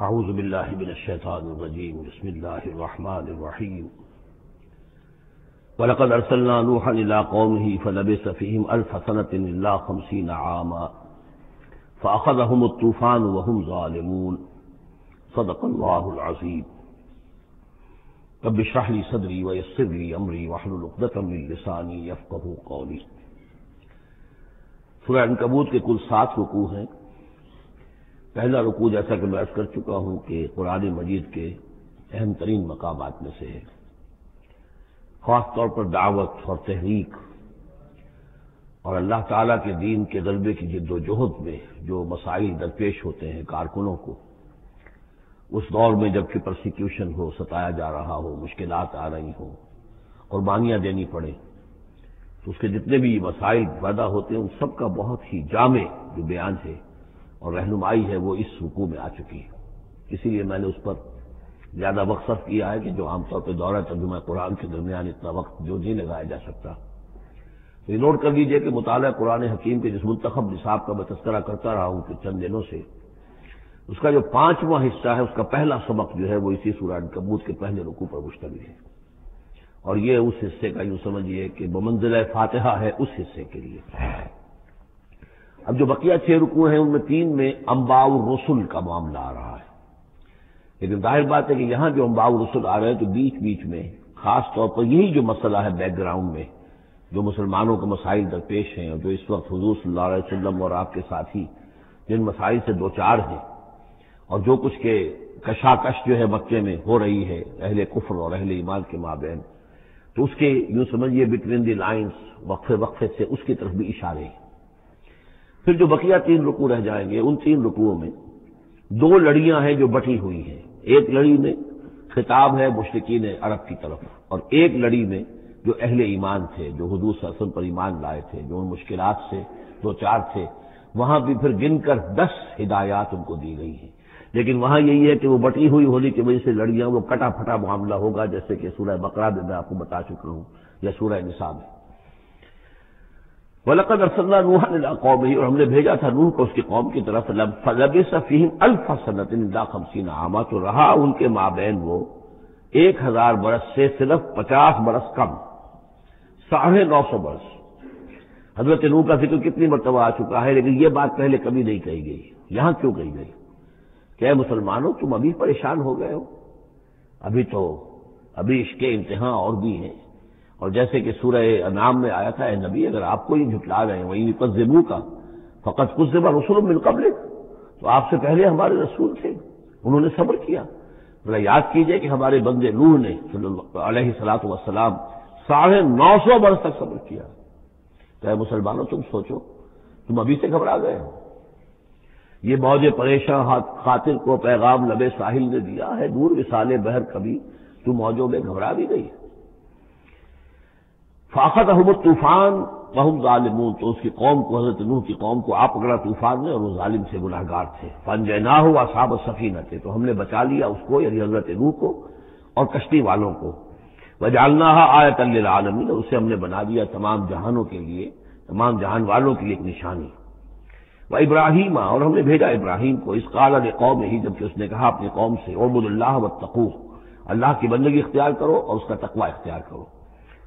اعوذ باللہ من الشیطان الرجیم بسم اللہ الرحمن الرحیم وَلَقَدْ أَرْسَلْنَا نُوحًا إِلَىٰ قَوْمِهِ فَلَبِثَ فِيهِمْ أَلْفَ سَنَةٍ إِلَّا 50 عَامًا فَأَخَذَهُمُ الطُّوفَانُ وَهُمْ ظَالِمُونَ صدق اللہ العظیم رب اشرح لي صدری ويسر لي أمری واحلل عقدۃ من لسانی یفقہوا قولی۔ سورہ عنکبوت کے کل 7 رکوع ہیں۔ پہلا رکوع جیسا کہ میں عرض کر چکا ہوں کہ قرآن مجید کے اہم ترین مقامات میں سے ہے، خاص طور پر دعوت اور تحریک اور اللہ تعالیٰ کے دین کے غلبے کی جد و جہد میں جو مسائل درپیش ہوتے ہیں کارکنوں کو، اس دور میں جب کہ پرسیکیوشن ہو، ستایا جا رہا ہو، مشکلات آ رہی ہوں، قربانیاں دینی پڑیں، تو اس کے جتنے بھی مسائل پیدا ہوتے ہیں ان سب کا بہت ہی جامع جو بیان ہے اور رہنمائی ہے وہ اس رکوع میں آ چکی ہے۔ اسی لیے میں نے اس پر زیادہ وقت صرف کیا ہے کہ جو عام طور پہ دورہ ترجمہ قرآن کے درمیان اتنا وقت جو نہیں لگایا جا سکتا۔ تو یہ نوٹ کر لیجئے کہ مطالعہ قرآن حکیم کے جس منتخب نصاب کا میں تذکرہ کرتا رہا ہوں کہ چند دنوں سے، اس کا جو 5واں حصہ ہے اس کا پہلا سبق جو ہے وہ اسی سورہ عنکبوت کے پہلے رکوع پر مشتمل ہے، اور یہ اس حصے کا یوں سمجھیے کہ بمنزلہ فاتحہ ہے اس حصے کے لیے۔ اب جو بقیہ 6 رکوع ہیں ان میں 3 میں انباء الرسل کا معاملہ آ رہا ہے، لیکن ظاہر بات ہے کہ یہاں جو انباء الرسل آ رہے ہیں تو بیچ بیچ میں خاص طور پر یہی جو مسئلہ ہے بیک گراؤنڈ میں جو مسلمانوں کے مسائل درپیش ہیں اور جو اس وقت حضور صلی اللہ علیہ وسلم اور آپ کے ساتھی جن مسائل سے دوچار ہیں اور جو کچھ کے کشاکش جو ہے مکے میں ہو رہی ہے اہل کفر اور اہل ایمان کے مابین، تو اس کے یوں سمجھیے بٹوین دی لائنز وقفے وقفے سے اس کی طرف بھی اشارے ہیں۔ پھر جو بقیہ 3 رکوع رہ جائیں گے ان 3 رکوعوں میں 2 لڑیاں ہیں جو بٹی ہوئی ہیں۔ ایک لڑی میں خطاب ہے مشرکین عرب کی طرف، اور ایک لڑی میں جو اہل ایمان تھے جو حضور صلی اللہ علیہ وسلم پر ایمان لائے تھے، جو ان مشکلات سے دوچار تھے، وہاں بھی پھر گن کر 10 ہدایات ان کو دی گئی ہیں۔ لیکن وہاں یہی ہے کہ وہ بٹی ہوئی ہونے کی وجہ سے لڑیاں وہ کٹا پھٹا معاملہ ہوگا، جیسے کہ سورہ بقرہ میں آپ کو بتا چکا ہوں یا سورہ نساء میں۔ وَلَقَدْ أَرْسَلْنَا نُوحًا إِلَىٰ قَوْمِهِ، اور ہم نے بھیجا تھا نوح کو اس کی قوم کی طرف، فَلَبِثَ فِيهِمْ أَلْفَ سَنَةٍ إِلَّا 50 عَامًا، تو رہا ان کے مابین وہ 1000 برس سے صرف 50 برس کم، 950 برس۔ حضرت نوح کا ذکر کتنی مرتبہ آ چکا ہے، لیکن یہ بات پہلے کبھی نہیں کہی گئی، یہاں کیوں کہی گئی کہ اے مسلمانوں تم ابھی پریشان ہو گئے ہو، ابھی اس کے امتحان اور بھی ہیں۔ اور جیسے کہ سورہ انعام میں آیا تھا، اے نبی اگر آپ کو یہ جھٹلا رہے ہیں وَإِن يُكَذِّبُوكَ فَقَدْ كُذِّبَ رُسُلٌ مِّن قَبْلِكَ، تو آپ سے پہلے ہمارے رسول تھے، انہوں نے صبر کیا۔ ذرا یاد کیجئے کہ ہمارے بندے نوح نے صلی اللہ علیہ الصلوۃ والسلام 950 برس تک صبر کیا۔ تو اے مسلمانوں تم سوچو، تم ابھی سے گھبرا گئے ہو؟ یہ موج پریشاں خاطر کو پیغام لبے ساحل نے دیا ہے، دور وصال بحر کبھی تو موجوں میں گھبرا بھی گئی۔ فَأَخَذَهُمُ الطُّوفَانُ وَهُمْ ظَالِمُونَ، تو اس کی قوم کو، حضرت نوح کی قوم کو آ پکڑا طوفان نے اور وہ ظالم سے گناہگار تھے۔ فَأَنجَيْنَاهُ وَأَصْحَابَ السَّفِينَةِ، تو ہم نے بچا لیا اس کو یعنی حضرت نوح کو اور کشتی والوں کو۔ وَجَعَلْنَاهَا آیَةً لِّلْعَالَمِينَ، اسے ہم نے بنا دیا تمام جہانوں کے لیے، تمام جہان والوں کے لیے ایک نشانی۔ وَإِبْرَاهِيمَ، اور ہم نے بھیجا ابراہیم کو، اذ قال لقومه، جبکہ اس نے کہا اپنی قوم سے، اعبدوا اللہ واتقوہ، اللہ کی بندگی اختیار کرو اور اس کا تقوی اختیار کرو۔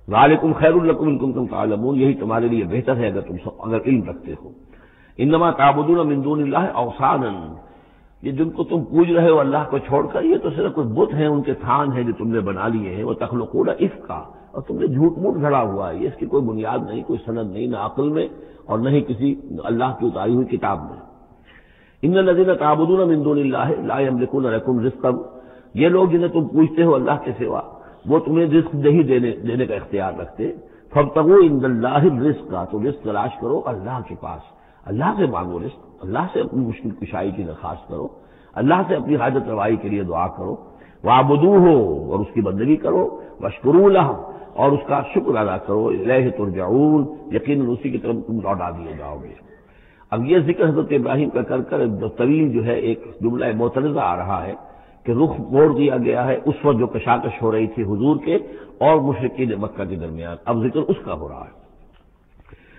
ذالکم خیر لکم ان کنتم تعلمون، یہی تمہارے لیے بہتر ہے اگر علم رکھتے ہو۔ انما تعبدون من دون اللہ اوثانا، یہ جن کو تم پوج رہے ہو اللہ کو چھوڑ کر، یہ تو صرف کچھ بت ہیں، ان کے تھان ہیں جو تم نے بنا لیے ہیں۔ وتخلقون افکا، اور تم نے جھوٹ موٹ گھڑا ہوا ہے، یہ اس کی کوئی بنیاد نہیں، کوئی سند نہیں، نہ عقل میں اور نہ ہی کسی اللہ کی اتاری ہوئی کتاب میں۔ ان الذین تعبدون من دون اللہ لا یملکون لکم رزقا، یہ لوگ جنہیں تم پوجتے ہو اللہ کے سوا وہ تمہیں رزق نہیں دینے کا اختیار رکھتے۔ فابتغوا عند اللہ الرزق، تو رزق تلاش کرو اللہ کے پاس، اللہ سے مانگو رزق، اللہ سے اپنی مشکل کشائی کی درخواست کرو، اللہ سے اپنی حاجت روائی کے لیے دعا کرو۔ واعبدوہ، اور اس کی بندگی کرو، واشکروا لہ، اور اس کا شکر ادا کرو، الیہ ترجعون، یقیناً اسی کی طرف تم لوٹا دیے جاؤ گے۔ اب یہ ذکر حضرت ابراہیم کا کر طویل جو ہے ایک جملہ معترضہ آ رہا ہے کہ رخ موڑ دیا گیا ہے اس وقت جو کشاکش ہو رہی تھی حضور کے اور مشرکین مکہ کے درمیان، اب ذکر اس کا ہو رہا ہے۔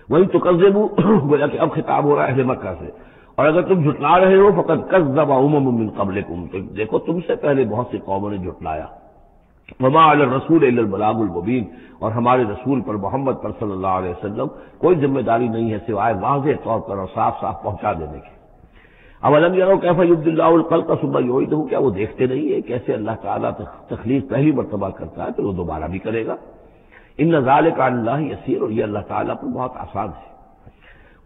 وہی تکذبوا، گویا کہ اب خطاب ہو رہا ہے اہل مکہ سے، اور اگر تم جھٹلا رہے ہو فقد کذب امم من قبلکم، تو دیکھو تم سے پہلے بہت سی قوموں نے جھٹلایا. وما علی الرسول الا البلاغ المبین، اور ہمارے رسول پر محمد پر صلی اللہ علیہ وسلم کوئی ذمہ داری نہیں ہے سوائے واضح طور پر اور صاف صاف پہنچا دینے کی. اولم یروا کیف یبدی اللہ الخلق ثم یعیدہ، کیا وہ دیکھتے نہیں ہے کیسے اللہ تعالیٰ تخلیق پہلی مرتبہ کرتا ہے پھر وہ دوبارہ بھی کرے گا. ان ذلک علی اللہ یسیر، اور یہ اللہ تعالیٰ پر بہت آسان ہے.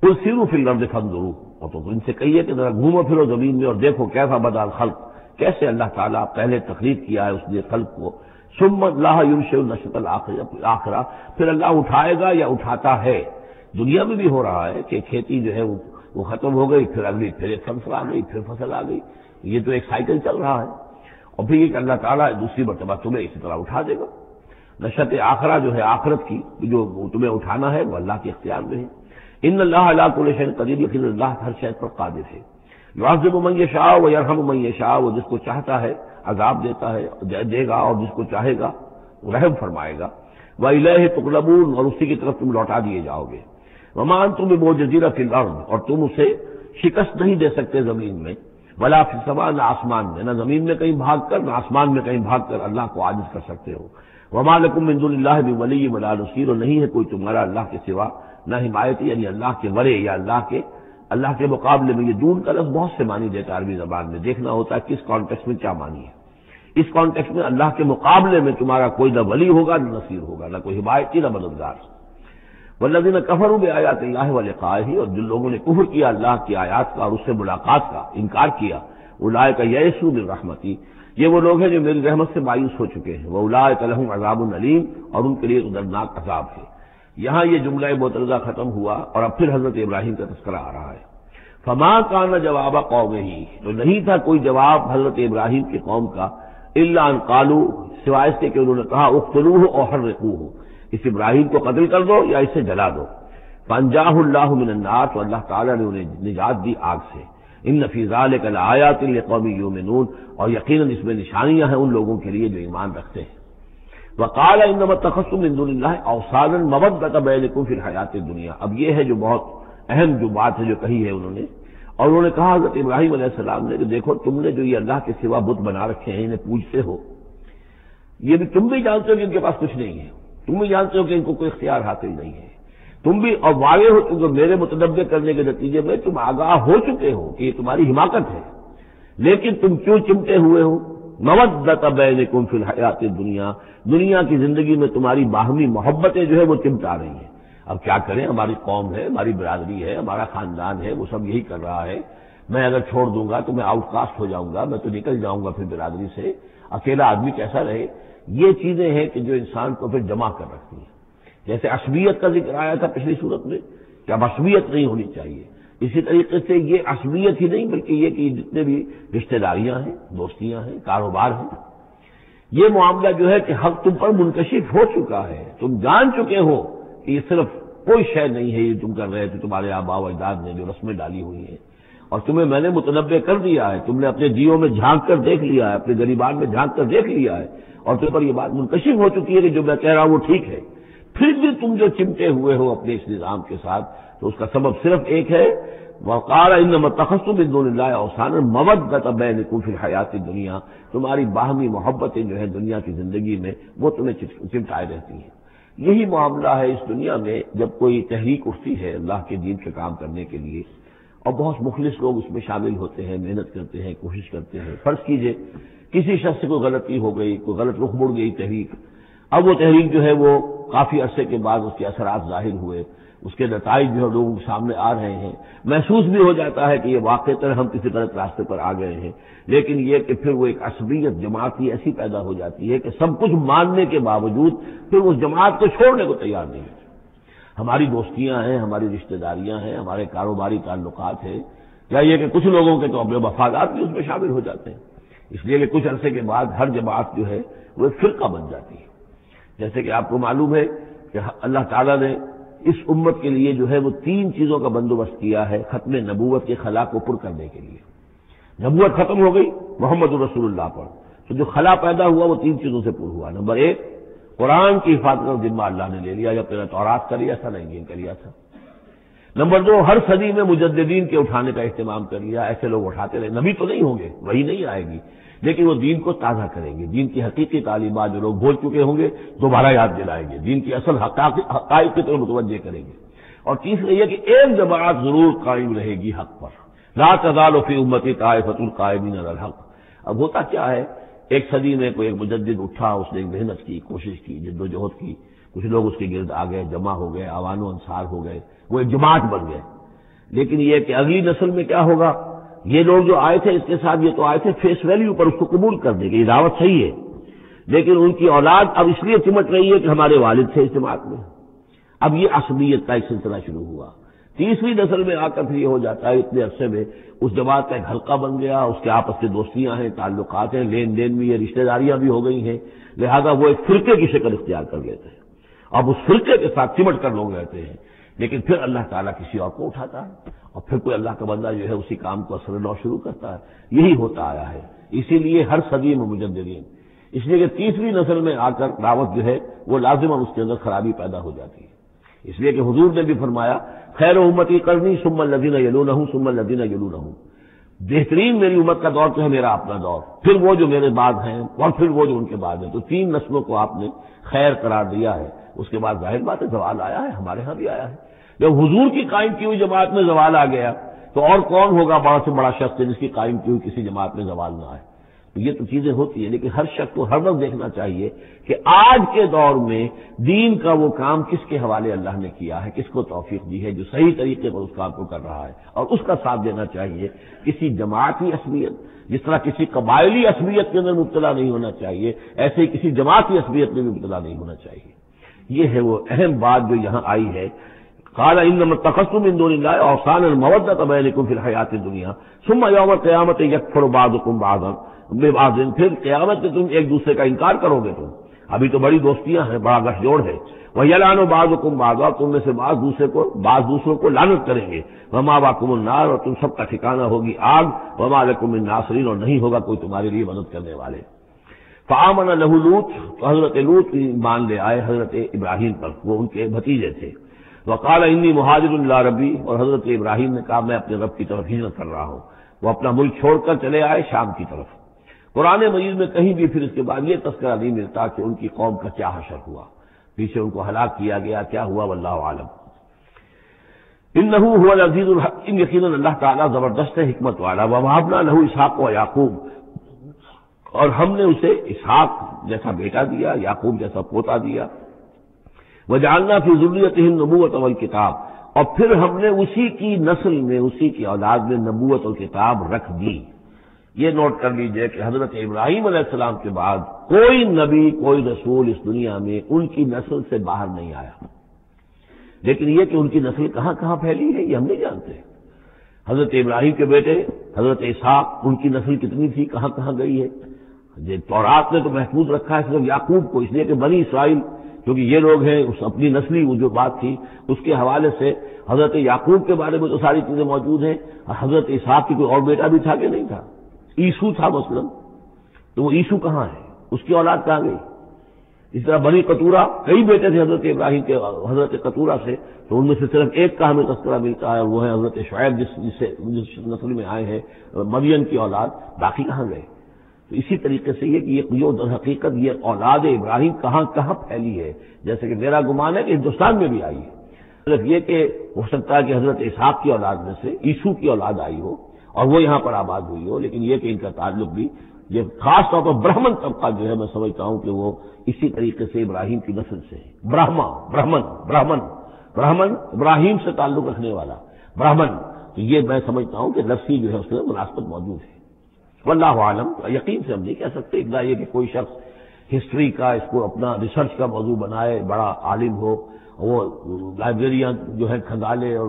قل سیروا فی الارض فانظروا، اور تو ان سے کہیے کہ ذرا گھومو پھرو زمین میں اور دیکھو کیسا بدا الخلق، کیسے اللہ تعالیٰ پہلے تخلیق کیا ہے اس نے خلق کو. ثم اللہ ينشئ النشأة الآخرہ، پھر اللہ اٹھائے گا یا اٹھاتا ہے. دنیا میں بھی ہو رہا ہے کہ کھیتی جو ہے وہ ختم ہو گئی، پھر اگلی پھر ایک فصل آ گئی، پھر فصل آ گئی، یہ تو ایک سائیکل چل رہا ہے. اور پھر یہ کہ اللہ تعالیٰ دوسری مرتبہ تمہیں اسی طرح اٹھا دے گا. نشأۃ آخرہ جو ہے آخرت کی جو تمہیں اٹھانا ہے وہ اللہ کے اختیار میں ہے. ان اللہ علی کل شیء قدیر، یقینا اللہ ہر شے پر قادر ہے. یعذب من یشاء ویرحم من یشاء، وہ جس کو چاہتا ہے عذاب دیتا ہے دے گا، اور جس کو چاہے گا رحم فرمائے گا. وإلیہ تقلبون، اور اسی کی طرف تم لوٹا دیے جاؤ گے. وما انتم بمعجزین فی الارض، اور تم اسے شکست نہیں دے سکتے زمین میں. ولا فی السماء، نہ آسمان میں، نہ زمین میں کہیں بھاگ کر نہ آسمان میں کہیں بھاگ کر اللہ کو عاجز کر سکتے ہو. وما لکم من دون اللہ من ولی ولا نصیر، اور نہیں ہے کوئی تمہارا اللہ کے سوا نہ حمایتی، یعنی اللہ کے ورے یا اللہ کے مقابلے میں. یہ دون کا لفظ بہت سے معنی دیتا ہے عربی زبان میں، دیکھنا ہوتا ہے کس کانٹیکسٹ میں کیا معنی ہے. اس کانٹیکسٹ میں اللہ کے مقابلے میں تمہارا کوئی نہ ولی ہوگا نہ نصیر ہوگا، نہ کوئی حمایتی نہ مددگار. والذین کفروا بآیات اللہ ولقائہ، اور جن لوگوں نے کفر کیا اللہ کی آیات کا اور اس سے ملاقات کا انکار کیا. اولئک یئسوا من رحمتی، یہ وہ لوگ ہیں جو میری رحمت سے مایوس ہو چکے ہیں. واولئک لہم عذاب علیم، اور ان کے لیے دردناک عذاب ہے. یہاں یہ جملہ معترضہ ختم ہوا اور اب پھر حضرت ابراہیم کا تذکرہ آ رہا ہے. فما کان جواب قومہ، تو نہیں تھا کوئی جواب حضرت ابراہیم کی قوم کا، الا ان قالوا، سوائے اس کے کہ انہوں نے کہا اقتلوہ او حرقوہ، اس ابراہیم کو قتل کر دو یا اسے جلا دو. فانجاہ اللہ من النار، تو اللہ تعالیٰ نے انہیں نجات دی آگ سے. ان فی ذلک لآیات لقوم یؤمنون، اور یقیناً اس میں نشانیاں ہیں ان لوگوں کے لیے جو ایمان رکھتے ہیں. وقال انما اتخذتم من دون اللہ اوثانا مودۃ بینکم فی الحیاۃ الدنیا، اب یہ ہے جو بہت اہم جو بات ہے جو کہی ہے انہوں نے. اور انہوں نے کہا حضرت ابراہیم علیہ السلام نے کہ دیکھو تم نے جو یہ اللہ کے سوا بت بنا رکھے ہیں انہیں پوجتے ہو، یہ بھی تم بھی جانتے ہو کہ ان کے پاس کچھ نہیں ہے، تم بھی جانتے ہو کہ ان کو کوئی اختیار حاصل نہیں ہے، تم بھی اور واقع ہو چکے میرے متنبع کرنے کے نتیجے میں تم آگاہ ہو چکے ہو کہ یہ تمہاری حماقت ہے، لیکن تم کیوں چمٹے ہوئے ہو. مودۃ بینکم فی الحیاۃ الدنیا، دنیا کی زندگی میں تمہاری باہمی محبتیں جو ہے وہ چمٹا رہی ہیں. اب کیا کریں، ہماری قوم ہے، ہماری برادری ہے، ہمارا خاندان ہے، وہ سب یہی کر رہا ہے. میں اگر چھوڑ دوں گا تو میں آؤٹ کاسٹ ہو جاؤں گا، میں تو نکل جاؤں گا پھر برادری سے. اکیلا آدمی کیسا رہے. یہ چیزیں ہیں کہ جو انسان کو پھر جمع کر رکھتی ہیں. جیسے عصبیت کا ذکر آیا تھا پچھلی صورت میں کہ اب عصبیت نہیں ہونی چاہیے، اسی طریقے سے یہ عصبیت ہی نہیں بلکہ یہ کہ جتنے بھی رشتہ داریاں ہیں، دوستیاں ہیں، کاروبار ہیں، یہ معاملہ جو ہے کہ حق تم پر منکشف ہو چکا ہے. تم جان چکے ہو کہ یہ صرف کوئی شے نہیں ہے یہ تم کر رہے تھے تمہارے آباء و اجداد نے جو رسمیں ڈالی ہوئی ہیں، اور تمہیں میں نے متنبع کر دیا ہے. تم نے اپنے دیوں میں جھانک کر دیکھ لیا ہے، اپنے غریبان میں جھانک کر دیکھ لیا ہے، اور تم پر یہ بات منکشف ہو چکی ہے کہ جو میں کہہ رہا ہوں وہ ٹھیک ہے. پھر بھی تم جو چمٹے ہوئے ہو اپنے اس نظام کے ساتھ، تو اس کا سبب صرف ایک ہے. وقال انما اتخذتم من دون اللہ اوثانا مودۃ بینکم فی الحیاۃ الدنیا، تمہاری باہمی محبتیں جو ہیں دنیا کی زندگی میں وہ تمہیں چمٹائے رہتی ہیں. یہی معاملہ ہے اس دنیا میں جب کوئی تحریک اٹھتی ہے اللہ کے دین کے کام کرنے کے لیے، اور بہت مخلص لوگ اس میں شامل ہوتے ہیں، محنت کرتے ہیں، کوشش کرتے ہیں. فرض کیجئے کسی شخص سے کوئی غلطی ہو گئی، کوئی غلط رخ مڑ گئی تحریک، اب وہ تحریک جو ہے وہ کافی عرصے کے بعد اس کے اثرات ظاہر ہوئے، اس کے نتائج جو ہے لوگوں کے سامنے آ رہے ہیں، محسوس بھی ہو جاتا ہے کہ یہ واقعتاً ہم کسی غلط راستے پر آ گئے ہیں. لیکن یہ کہ پھر وہ ایک عصبیت جماعتی ایسی پیدا ہو جاتی ہے کہ سب کچھ ماننے کے باوجود پھر اس جماعت کو چھوڑنے کو تیار نہیں. ہماری دوستیاں ہیں، ہماری رشتہ داریاں ہیں، ہمارے کاروباری تعلقات ہیں، یا یہ کہ کچھ لوگوں کے تو اپنے مفادات بھی اس میں شامل ہو جاتے ہیں. اس لیے کہ کچھ عرصے کے بعد ہر جماعت جو ہے وہ ایک فرقہ بن جاتی ہے. جیسے کہ آپ کو معلوم ہے کہ اللہ تعالیٰ نے اس امت کے لیے جو ہے وہ 3 چیزوں کا بندوبست کیا ہے ختم نبوت کے خلا کو پر کرنے کے لیے. نبوت ختم ہو گئی محمد رسول اللہ پر، تو جو خلا پیدا ہوا وہ 3 چیزوں سے پر ہوا. نمبر 1، قرآن کی حفاظت کا ذمہ اللہ نے لے لیا، جب تیرا تورات کا لیا تھا نہ انجیل کا لیا تھا. نمبر 2، ہر صدی میں مجددین کے اٹھانے کا اہتمام کر لیا، ایسے لوگ اٹھاتے رہے، نبی تو نہیں ہوں گے، وہی نہیں آئے گی، لیکن وہ دین کو تازہ کریں گے، دین کی حقیقی تعلیمات جو لوگ بھول چکے ہوں گے دوبارہ یاد دلائیں گے، دین کی اصل حقائق کی طرف متوجہ کریں گے۔ اور تیسرا یہ کہ ایک جماعت ضرور قائم رہے گی حق پر، لا تزال فی امتی طائفۃ قائمین علی الحق۔ اب ہوتا کیا ہے، ایک صدی میں کوئی ایک مجدد اٹھا، اس نے ایک محنت کی، کوشش کی، جد و جہد کی، کچھ لوگ اس کے گرد آ گئے، جمع ہو گئے، آوان و انصار ہو گئے، وہ ایک جماعت بن گئے۔ لیکن یہ کہ اگلی نسل میں کیا ہوگا، یہ لوگ جو آئے تھے اس کے ساتھ، یہ تو آئے تھے فیس ویلیو پر، اس کو قبول کرنے کی، یہ دعوت صحیح ہے، لیکن ان کی اولاد اب اس لیے چمٹ رہی ہے کہ ہمارے والد تھے اس جماعت میں۔ اب یہ عصبیت کا ایک سلسلہ شروع ہوا۔ تیسری نسل میں آ کر پھر یہ ہو جاتا ہے، اتنے عرصے میں اس جماعت کا ایک حلقہ بن گیا، اس کے آپس کے دوستیاں ہیں، تعلقات ہیں، لین دین بھی ہے، رشتہ داریاں بھی ہو گئی ہیں، لہذا وہ ایک فرقے کی شکل اختیار کر لیتے ہیں۔ اب اس فرقے کے ساتھ چمٹ کر لوگ رہتے ہیں، لیکن پھر اللہ تعالیٰ کسی اور کو اٹھاتا ہے، اور پھر کوئی اللہ کا بندہ جو ہے اسی کام کو اثر نو شروع کرتا ہے۔ یہی ہوتا آیا ہے، اسی لیے ہر صدی میں مجددین، اس لیے کہ تیسری نسل میں آ کر دعوت جو ہے وہ لازماً اس کے اندر خرابی پیدا ہو جاتی ہے۔ اس لیے کہ حضور نے بھی فرمایا، خیر امتی قرنی ثم الذین یلونہم ثم الذین یلونہم، بہترین میری امت کا دور تو ہے میرا اپنا دور، پھر وہ جو میرے بعد ہیں، اور پھر وہ جو ان کے بعد ہیں۔ تو 3 نسلوں کو آپ نے خیر قرار دیا ہے۔ اس کے بعد ظاہر بات ہے زوال آیا ہے، ہمارے ہاں بھی آیا ہے۔ جب حضور کی قائم کی ہوئی جماعت میں زوال آ گیا تو اور کون ہوگا بڑا سے بڑا شخص جس کی قائم کی ہوئی کسی جماعت میں زوال نہ آئے۔ تو یہ تو چیزیں ہوتی ہیں، لیکن ہر شخص کو ہر وقت دیکھنا چاہیے کہ آج کے دور میں دین کا وہ کام کس کے حوالے اللہ نے کیا ہے، کس کو توفیق دی ہے جو صحیح طریقے پر اس کام کو کر رہا ہے، اور اس کا ساتھ دینا چاہیے۔ کسی جماعتی عصبیت، جس طرح کسی قبائلی عصبیت کے اندر مبتلا نہیں ہونا چاہیے، ایسے ہی کسی جماعتی عصبیت میں بھی مبتلا نہیں ہونا چاہیے۔ یہ ہے وہ اہم بات جو یہاں آئی ہے۔ قال انما اتخذتم من دون الله اوثانا مودة بينكم في الحياة الدنيا ثم يوم القيامة يكفر بعضكم بعضا ببعض، پھر قیامت میں تم ایک دوسرے کا انکار کرو گے، تم ابھی تو بڑی دوستیاں ہیں، بڑا گٹھ جوڑ ہے۔ وَيَلْعَنُ بَعْضُكُمْ بَعْضًا، تم میں سے بعض دوسروں کو لعنت کریں گے۔ وَمَأْوَاكُمُ النَّارُ، اور تم سب کا ٹھکانہ ہوگی آگ۔ وَمَا لَكُم مِّن نَّاصِرِينَ، اور نہیں ہوگا کوئی تمہارے لیے مدد کرنے والے۔ فآمن له لوط، تو حضرت لوط ایمان لے آئے حضرت ابراہیم پر، وہ ان کے بھتیجے تھے۔ وقال انی مہاجر الی ربی، اور حضرت ابراہیم نے کہا میں اپنے رب کی طرف ہجرت کر رہا ہوں۔ وہ اپنا ملک چھوڑ کر چلے آئے شام کی طرف۔ قرآن مجید میں کہیں بھی پھر اس کے بعد یہ تذکرہ نہیں ملتا کہ ان کی قوم کا کیا حشر ہوا، پیچھے ان کو ہلاک کیا گیا، کیا ہوا، واللہ عالم۔ انہ هو العزیز الحکیم، یقیناً اللہ تعالیٰ زبردست ہے، حکمت والا۔ ووهبنا له اسحاق و یعقوب، اور ہم نے اسے اسحاق جیسا بیٹا دیا، یعقوب جیسا پوتا دیا۔ وجعلنا فی ذریتہ النبوۃ والکتاب، اور پھر ہم نے اسی کی نسل میں، اسی کی اولاد میں نبوت اور کتاب رکھ دی۔ یہ نوٹ کر لیجئے کہ حضرت ابراہیم علیہ السلام کے بعد کوئی نبی، کوئی رسول اس دنیا میں ان کی نسل سے باہر نہیں آیا، لیکن یہ کہ ان کی نسل کہاں کہاں پھیلی ہے یہ ہم نہیں جانتے۔ حضرت ابراہیم کے بیٹے حضرت اسحاق، ان کی نسل کتنی تھی، کہاں کہاں گئی ہے۔ تورات نے تو محفوظ رکھا ہے صرف یعقوب کو، اس لیے کہ بنی اسرائیل کیونکہ یہ لوگ ہیں، اس اپنی نسلی وہ جو بات تھی اس کے حوالے سے حضرت یعقوب کے بارے میں تو ساری چیزیں موجود ہیں۔ حضرت اسحاق کی کوئی اور بیٹا بھی تھا کہ نہیں تھا، عیسو تھا مثلا، تو وہ عیسو کہاں ہے، اس کی اولاد کہاں گئی۔ اس طرح بنی قطورہ، کئی بیٹے تھے حضرت ابراہیم کے حضرت قطورہ سے، تو ان میں سے صرف ایک کا ہمیں تذکرہ ملتا ہے، وہ ہے حضرت شعیب جس نسل میں آئے ہیں، مریم کی اولاد، باقی کہاں گئے۔ تو اسی طریقے سے یہ کہ یہ در حقیقت یہ اولاد ابراہیم کہاں کہاں پھیلی ہے، جیسے کہ میرا گمان ہے کہ ہندوستان میں بھی آئی ہے۔ صرف یہ کہ ہو سکتا ہے کہ حضرت اسحاق کی اولاد میں سے عیسو کی اولاد آئی ہو اور وہ یہاں پر آباد ہوئی ہو، لیکن یہ کہ ان کا تعلق بھی یہ خاص طور پر برہمن طبقہ جو ہے، میں سمجھتا ہوں کہ وہ اسی طریقے سے ابراہیم کی نسل سے ہے۔ برہمن ابراہیم سے تعلق رکھنے والا برہمن، تو یہ میں سمجھتا ہوں کہ لفظی جو ہے اس میں مناسبت موجود ہے۔ واللہ عالم، یقین سے ہم نہیں کہہ سکتے اتنا یہ کہ کوئی شخص ہسٹری کا اس کو اپنا ریسرچ کا موضوع بنائے، بڑا عالم ہو، وہ لائبریریاں جو ہے کھنگالے اور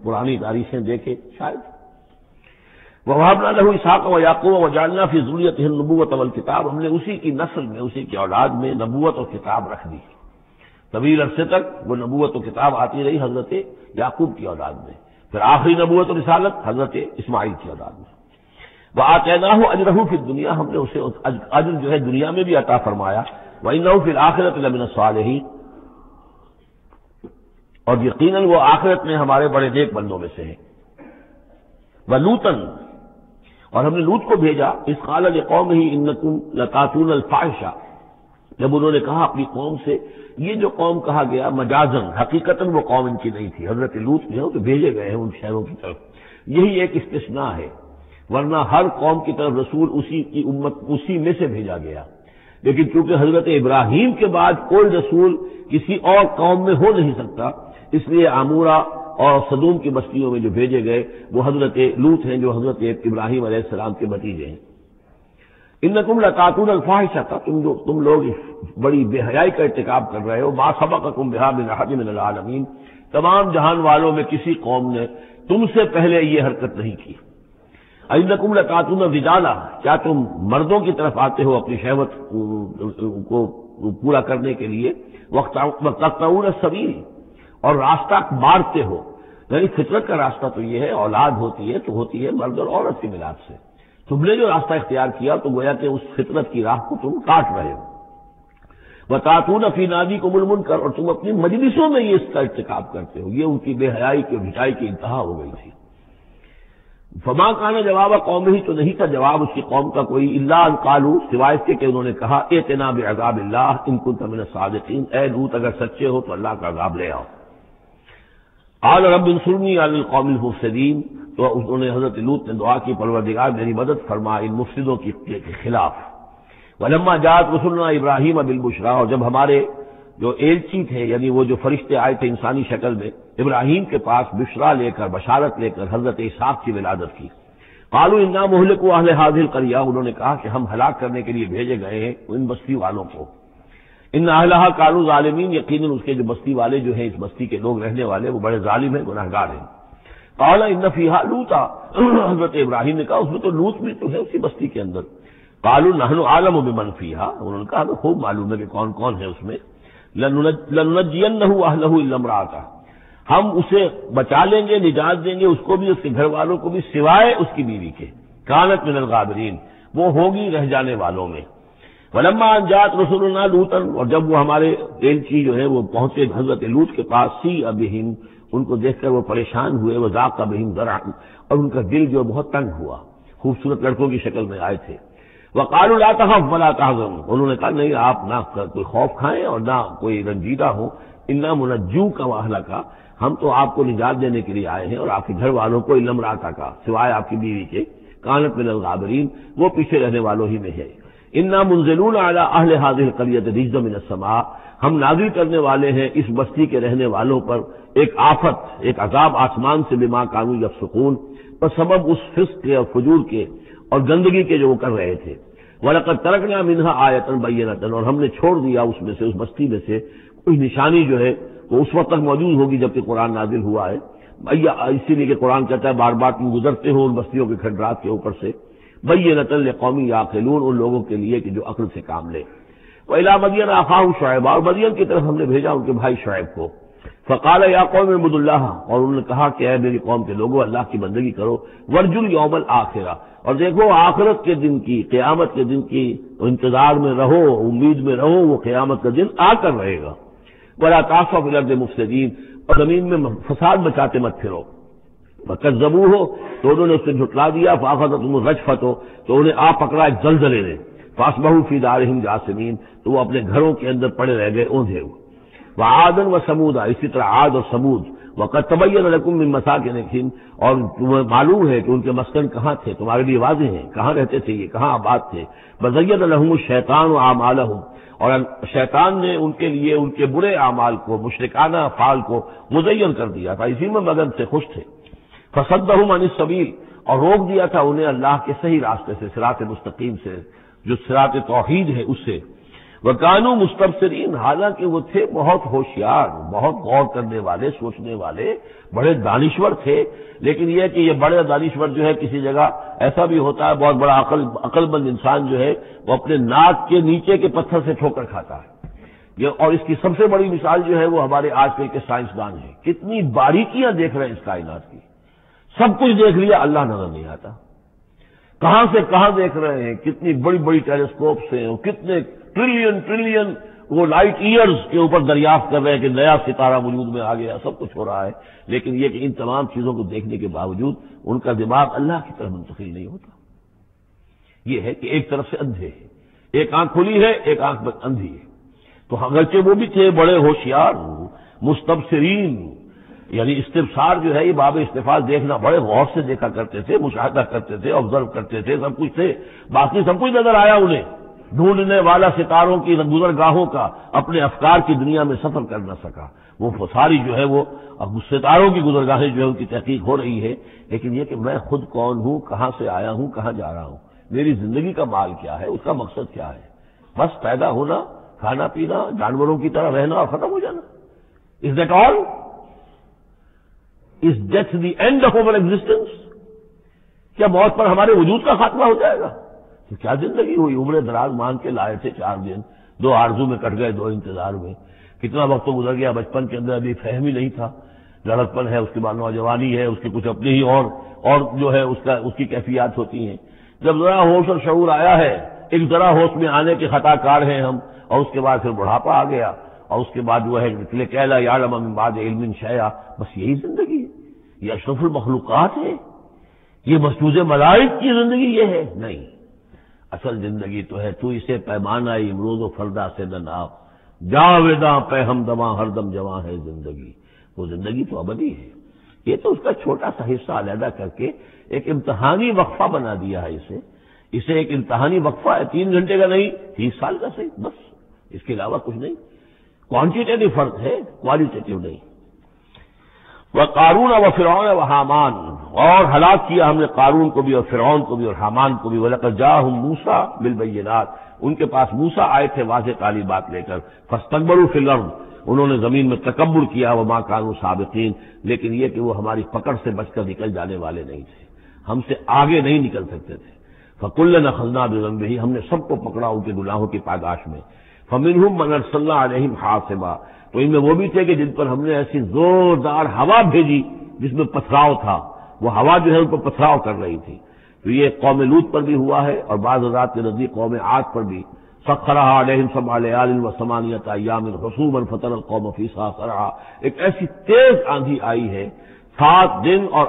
پرانی تاریخیں دیکھے، شاید۔ وَوَهَبْنَا لَهُ اسحاق وَيَعْقُوبَ وَجَعَلْنَا فِي ذُرِّيَّتِهِ النُّبُوَّةَ وَالْكِتَابَ، ہم نے اسی کی نسل میں، اسی کی اولاد میں نبوت اور کتاب رکھ دی۔ طویل عرصے تک وہ نبوت و کتاب آتی رہی حضرت یعقوب کی اولاد میں، پھر آخری نبوت و رسالت حضرت اسماعیل کی اولاد میں۔ وَآتَيْنَاهُ أَجْرَهُ فِي الدُّنْيَا، ہم نے اسے اجر جو ہے دنیا میں بھی عطا فرمایا۔ وَإِنَّهُ فِي الْآخِرَةِ لَمِنَ الصَّالِحِينَ، اور یقیناً وہ آخرت میں ہمارے بڑے نیک بندوں میں سے ہیں۔ وَلُوطًا، اور ہم نے لوط کو بھیجا، اذ قال لقومہ انکم لتاتون الفاحشہ، جب انہوں نے کہا اپنی قوم سے، یہ جو قوم کہا گیا مجازن، حقیقتاً وہ قوم ان کی نہیں تھی، حضرت لوط جو ہے تو بھیجے گئے ہیں ان شہروں کی طرف، یہی ایک استثناء ہے، ورنہ ہر قوم کی طرف رسول اسی کی امت اسی میں سے بھیجا گیا، لیکن چونکہ حضرت ابراہیم کے بعد کوئی رسول کسی اور قوم میں ہو نہیں سکتا، اس لیے عمورہ اور صدوم کی بستیوں میں جو بھیجے گئے وہ حضرت لوط ہیں جو حضرت ابراہیم علیہ السلام کے بھتیجے ہیں۔ انکم لتاتون الفاحشہ، تم لوگ بڑی بے حیائی کا ارتکاب کر رہے ہو، ما سبقکم بہا من احد من العالمین، تمام جہان والوں میں کسی قوم نے تم سے پہلے یہ حرکت نہیں کی۔ انکم لتاتون الرجال، کیا تم مردوں کی طرف آتے ہو اپنی شہوت کو پورا کرنے کے لیے، وتقطعون السبیل، اور راستہ مارتے ہو، یعنی فطرت کا راستہ تو یہ ہے، اولاد ہوتی ہے مرد اور عورت کے ملاپ سے، تم نے جو راستہ اختیار کیا تو گویا کہ اس فطرت کی راہ کو تم کاٹ رہے ہو۔ وتاتون فی نادیکم المنکر، اور تم اپنی مجلسوں میں یہ اس کا ارتکاب کرتے ہو، یہ ان کی بے حیائی کی بھٹائی کی انتہا ہو گئی تھی۔ فما کان جواب قوم ہی، تو نہیں تھا جواب اس کی قوم کا کوئی، الا ان قالوا، سوائے اس کے کہ انہوں نے کہا ائتنا بعذاب اللہ ان کنت من الصادقین، اے لوط اگر سچے ہو تو اللہ کا عذاب لے آؤ۔ قال رب انصرنی علی القوم المفسدین، تو انہوں نے حضرت لوط نے دعا کی پروردگار میری مدد فرما ان مفسدوں کے خلاف۔ ولما جاءت رسلنا ابراہیم بالبشریٰ، اور جب ہمارے جو ایلچی تھے یعنی وہ جو فرشتے آئے تھے انسانی شکل میں ابراہیم کے پاس بشرا لے کر، بشارت لے کر حضرت اسحاق کی ولادت کی، قالوا انا مہلکو اہل هذه القریہ، انہوں نے کہا کہ ہم ہلاک کرنے کے لیے بھیجے گئے ہیں ان بستی والوں کو، ان اہلھا کانوا ظالمین، یقیناً اس کے جو بستی والے جو ہیں، اس بستی کے لوگ رہنے والے وہ بڑے ظالم ہیں، گناہگار ہیں۔ قال ان فیہا لوطا، حضرت ابراہیم نے کہا اس میں تو لوط بھی تو ہے اسی بستی کے اندر۔ قالوا نحن اعلم بمن فیہا، انہوں نے کہا ہمیں خوب معلوم ہے کہ کون کون ہے اس میں۔ لننجینہ اہلہ الا امرأتہ، ہم اسے بچا لیں گے، نجات دیں گے، اس کو بھی اس کے گھر والوں کو بھی، سوائے اس کی بیوی کے، کانت من الغابرین، وہ ہوگی رہ جانے والوں میں۔ ولما ان جاءت رسلنا لوطا، اور جب وہ ہمارے ایلچی جو ہے وہ پہنچے حضرت لوط کے پاس، سیء بہم، ان کو دیکھ کر وہ پریشان ہوئے، وضاق بہم ذرعا، اور ان کا دل جو بہت تنگ ہوا، خوبصورت لڑکوں کی شکل میں آئے تھے۔ وقالوا لا تخف ولا تحزن، انہوں نے کہا نہیں آپ نہ کوئی خوف کھائیں اور نہ کوئی رنجیدہ ہو، انا منجوک واہلک، ہم تو آپ کو نجات دینے کے لیے آئے ہیں اور آپ کے گھر والوں کو، الا امرأتک، سوائے آپ کی بیوی کے، کانت من الغابرین، وہ پیچھے رہنے والوں ہی میں ہے۔ انا منزلون علی اہل هذه القریۃ رجزا من السماء، ہم نازل کرنے والے ہیں اس بستی کے رہنے والوں پر ایک آفت، ایک عذاب آسمان سے، بما کانوا یفسقون، پر سبب اس فسق کے اور فجور کے اور گندگی کے جو وہ کر رہے تھے۔ وَلَقَدْ تَرَكْنَا مِنْهَا آیَةً بَيِّنَةً، اور ہم نے چھوڑ دیا اس میں سے، اس بستی میں سے کوئی نشانی جو ہے وہ اس وقت تک موجود ہوگی جب کہ قرآن نازل ہوا ہے، اسی لیے کہ قرآن کہتا ہے بار بار تم گزرتے ہو ان بستیوں کے کھنڈرات کے اوپر سے، بَيِّنَةً لِقَوْمٍ يَعْقِلُونَ، ان لوگوں کے لیے کہ جو عقل سے کام لے۔ وَإِلَىٰ مَدْيَنَ أَخَاهُمْ شُعَيْبًا، اور مدین کی طرف ہم نے بھیجا ان کے بھائی شعیب کو، فقال یا قوم اعبدوا اللہ، اور انہوں نے کہا کہ اے میری قوم کے لوگوں اللہ کی بندگی کرو، وارجوا الیوم الآخرہ، اور دیکھو آخرت کے دن کی، قیامت کے دن کی انتظار میں رہو، امید میں رہو، وہ قیامت کا دن آ کر رہے گا۔ ولا تعثوا فی الارض مفسدین، اور زمین میں فساد مچاتے مت پھرو۔ فکذبوہ، تو انہوں نے اس سے جھٹلا دیا، فاخذتہم الرجفۃ، تو انہیں آ پکڑا ایک زلزلے نے، فاصبحوا فی دارہم جاثمین، تو وہ اپنے گھروں کے اندر پڑے رہ گئے اوندھے ہوئے۔ وعادا وثمودا، اسی طرح عاد اور ثمود، وقد تبین لکم من مساکنہم، اور تمہیں معلوم ہے کہ ان کے مسکن کہاں تھے، تمہارے لیے واضح ہیں کہاں رہتے تھے، یہ کہاں آباد تھے۔ وزین لہم الشیطان اعمالہم، اور شیطان نے ان کے لیے ان کے برے اعمال کو، مشرکانہ افعال کو مزین کر دیا تھا، اسی میں مگن سے خوش تھے۔ فصدہم عن السبیل، اور روک دیا تھا انہیں اللہ کے صحیح راستے سے، صراط مستقیم سے، جو صراط توحید ہے اس سے۔ وَكَانُوا مُسْتَبْصِرِينَ، حالانکہ وہ تھے بہت ہوشیار، بہت غور کرنے والے، سوچنے والے، بڑے دانشور تھے، لیکن یہ کہ یہ بڑے دانشور جو ہے کسی جگہ ایسا بھی ہوتا ہے، بہت بڑا عقل مند انسان جو ہے وہ اپنے ناک کے نیچے کے پتھر سے ٹھوکر کھاتا ہے۔ یہ اور اس کی سب سے بڑی مثال جو ہے وہ ہمارے آج کل کے سائنسدان ہیں، کتنی باریکیاں دیکھ رہے ہیں اس کائنات کی، سب کچھ دیکھ لیا، اللہ نظر نہیں آتا، کہاں سے کہاں دیکھ رہے ہیں، کتنی بڑی بڑی ٹیلیسکوپ سے، کتنے ٹریلین وہ لائٹ ایئرز کے اوپر دریافت کر رہے ہیں کہ نیا ستارہ وجود میں آ گیا، سب کچھ ہو رہا ہے، لیکن یہ کہ ان تمام چیزوں کو دیکھنے کے باوجود ان کا دماغ اللہ کی طرف منتقل نہیں ہوتا۔ یہ ہے کہ ایک طرف سے اندھے ہے، ایک آنکھ کھلی ہے، ایک آنکھ میں اندھی ہے۔ تو اگرچہ وہ بھی تھے بڑے ہوشیار مستبصرین، یعنی استبصار جو ہے یہ باب استفال دیکھنا، بڑے غور سے دیکھا کرتے تھے، مشاہدہ کرتے تھے، آبزرو کرتے تھے، سب کچھ تھے، باقی سب کچھ نظر آیا انہیں۔ ڈھونڈنے والا ستاروں کی گزرگاہوں کا اپنے افکار کی دنیا میں سفر کر نہ سکا، وہ ساری جو ہے وہ اب ستاروں کی گزرگاہیں جو ہے ان کی تحقیق ہو رہی ہے، لیکن یہ کہ میں خود کون ہوں، کہاں سے آیا ہوں، کہاں جا رہا ہوں، میری زندگی کا مال کیا ہے، اس کا مقصد کیا ہے، بس پیدا ہونا، کھانا پینا، جانوروں کی طرح رہنا اور ختم ہو جانا۔ Is that all? Is death the end of over existence? کیا موت پر ہمارے وجود کا خاتمہ ہو جائے گا؟ تو کیا زندگی ہوئی؟ عمر دراز مانگ کے لائے تھے 4 دن، 2 آرزو میں کٹ گئے، 2 انتظار میں، کتنا وقت تو گزر گیا۔ بچپن کے اندر ابھی فہم ہی نہیں تھا، لڑکپن ہے، اس کے بعد نوجوانی ہے، اس کی کچھ اپنی ہی اور جو ہے اس کی کیفیات ہوتی ہیں۔ جب ذرا ہوش اور شعور آیا ہے، ایک ذرا ہوش میں آنے کے خطا کار ہیں ہم، اور اس کے بعد پھر بڑھاپا آ گیا، اور اس کے بعد جو ہے کہلا یعلم من بعد علم شیئا، بس یہی زندگی ہے؟ یہ اشرف المخلوقات ہے؟ یہ مسجود ملائک کی زندگی یہ ہے؟ نہیں، اصل زندگی تو ہے تو اسے پیمانہ امروز و فردا سے نہ ناپ، جاویداں پہ ہم دماں ہر دم جواں ہے زندگی، وہ زندگی تو ابدی ہے۔ یہ تو اس کا چھوٹا سا حصہ علیحدہ کر کے ایک امتحانی وقفہ بنا دیا ہے، اسے ایک امتحانی وقفہ ہے، 3 گھنٹے کا نہیں، 30 سال کا صحیح، بس اس کے علاوہ کچھ نہیں۔ کوانٹیٹیو فرق ہے، کوالیٹیٹیو نہیں۔ وقارون وفرعون وحامان، اور ہلاک کیا ہم نے قارون کو بھی اور فرعون کو بھی اور حامان کو بھی۔ وَلَقَدْ جَاءَهُم مُوسَىٰ بِالْبَيِّنَاتِ، ان کے پاس موسیٰ آئے تھے واضح تعلیمات لے کر۔ فَاسْتَكْبَرُوا فِي الْأَرْضِ، انہوں نے زمین میں تکبر کیا، وَمَا كَانُوا سَابِقِينَ، لیکن یہ کہ وہ ہماری پکڑ سے بچ کر نکل جانے والے نہیں تھے، ہم سے آگے نہیں نکل سکتے تھے۔ فَكُلًّا أَخَذْنَا بِذَنبِهِ، ہم نے سب کو پکڑا ان کے گناہوں کی پاداش میں۔ فَمِنْهُم مَّنْ أَرْسَلْنَا عَلَيْهِمْ حَاصِبًا، تو ان میں وہ بھی تھے کہ جن پر ہم نے ایسی زوردار ہوا بھیجی جس میں پتھراؤ تھا، وہ ہوا جو ہے ان پر پتھراؤ کر رہی تھی۔ تو یہ قوم لوط پر بھی ہوا ہے، اور بعض حضرات کے نزدیک قوم عاد پر بھی۔ سخرها عليهم 7 ليال و8 ايام حسوما فترى القوم فيها صرعى، ایک ایسی تیز آندھی آئی ہے، 7 دن اور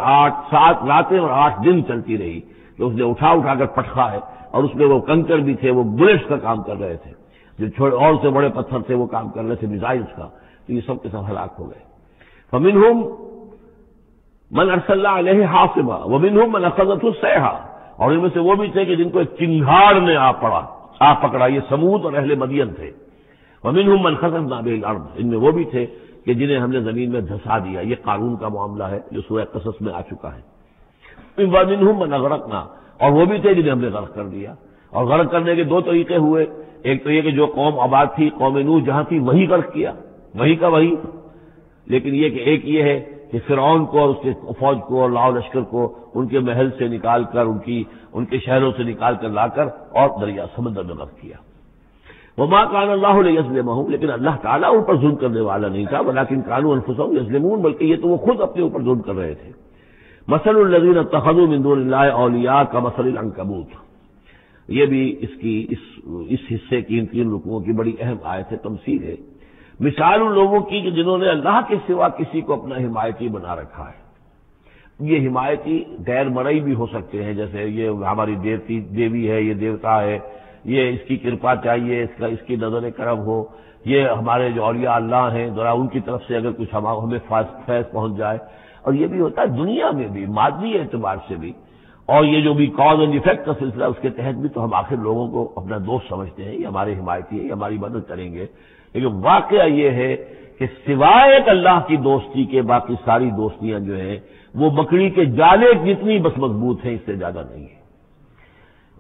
7 راتیں اور 8 دن چلتی رہی، تو اس نے اٹھا کر پٹخا ہے، اور اس میں وہ کنکر بھی تھے، وہ بلٹس کا کام کر رہے تھے، جو اور سے بڑے پتھر تھے وہ کام کر رہے تھے میزائلز کا، تو یہ سب کے سب ہلاک ہو گئے۔ فمنهم من ارسلنا علیہ حاصبا ومنهم من اخذته الصیحہ، اور ان میں سے وہ بھی تھے کہ جن کو ایک چنگھاڑ نے آ پکڑا، یہ سمود اور اہل مدین تھے۔ ومنهم من خسفنا به الارض، ان میں وہ بھی تھے کہ جنہیں ہم نے زمین میں دھسا دیا، یہ قارون کا معاملہ ہے جو سورہ قصص میں آ چکا ہے۔ ومنهم من اغرقنا، اور وہ بھی تھے جنہیں ہم نے غرق کر دیا، اور غرق کرنے کے 2 طریقے ہوئے، ایک تو یہ کہ جو قوم آباد تھی، قوم نوح جہاں تھی وہی غرق کیا، وہی کا وہی، لیکن یہ کہ ایک یہ ہے کہ فرعون کو اور اس کے فوج کو اور لاؤ لشکر کو ان کے محل سے نکال کر، ان کے شہروں سے نکال کر لا کر اور دریا سمندر میں غرق کیا۔ وما كان الله ليظلمهم، لیکن اللہ تعالیٰ ان پر ظلم کرنے والا نہیں تھا، ولكن كانوا انفسهم يظلمون، بلکہ یہ تو وہ خود اپنے اوپر ظلم کر رہے تھے۔ مثل الذين اتخذوا من دون الله اولیاء كمثل العنكبوت، یہ بھی اس حصے کی ان 3 رکوعوں کی بڑی اہم آیت ہے، تمثیل ہے، مثال ان لوگوں کی کہ جنہوں نے اللہ کے سوا کسی کو اپنا حمایتی بنا رکھا ہے۔ یہ حمایتی غیر مرئی بھی ہو سکتے ہیں، جیسے یہ ہماری دیوی ہے، یہ دیوتا ہے، یہ اس کی کرپا چاہیے، اس کی نظر کرم ہو، یہ ہمارے جو اولیاء اللہ ہیں، ذرا ان کی طرف سے اگر کچھ ہمیں فیض پہنچ جائے۔ اور یہ بھی ہوتا ہے دنیا میں بھی، مادی اعتبار سے بھی، اور یہ جو بھی کاز اینڈ ایفیکٹ کا سلسلہ اس کے تحت بھی، تو ہم آخر لوگوں کو اپنا دوست سمجھتے ہیں، یہ ہمارے حمایتی ہے، یہ ہماری مدد کریں گے، لیکن واقعہ یہ ہے کہ سوائے ایک اللہ کی دوستی کے باقی ساری دوستیاں جو ہیں وہ مکڑی کے جالے جتنی بس مضبوط ہیں، اس سے زیادہ نہیں ہے۔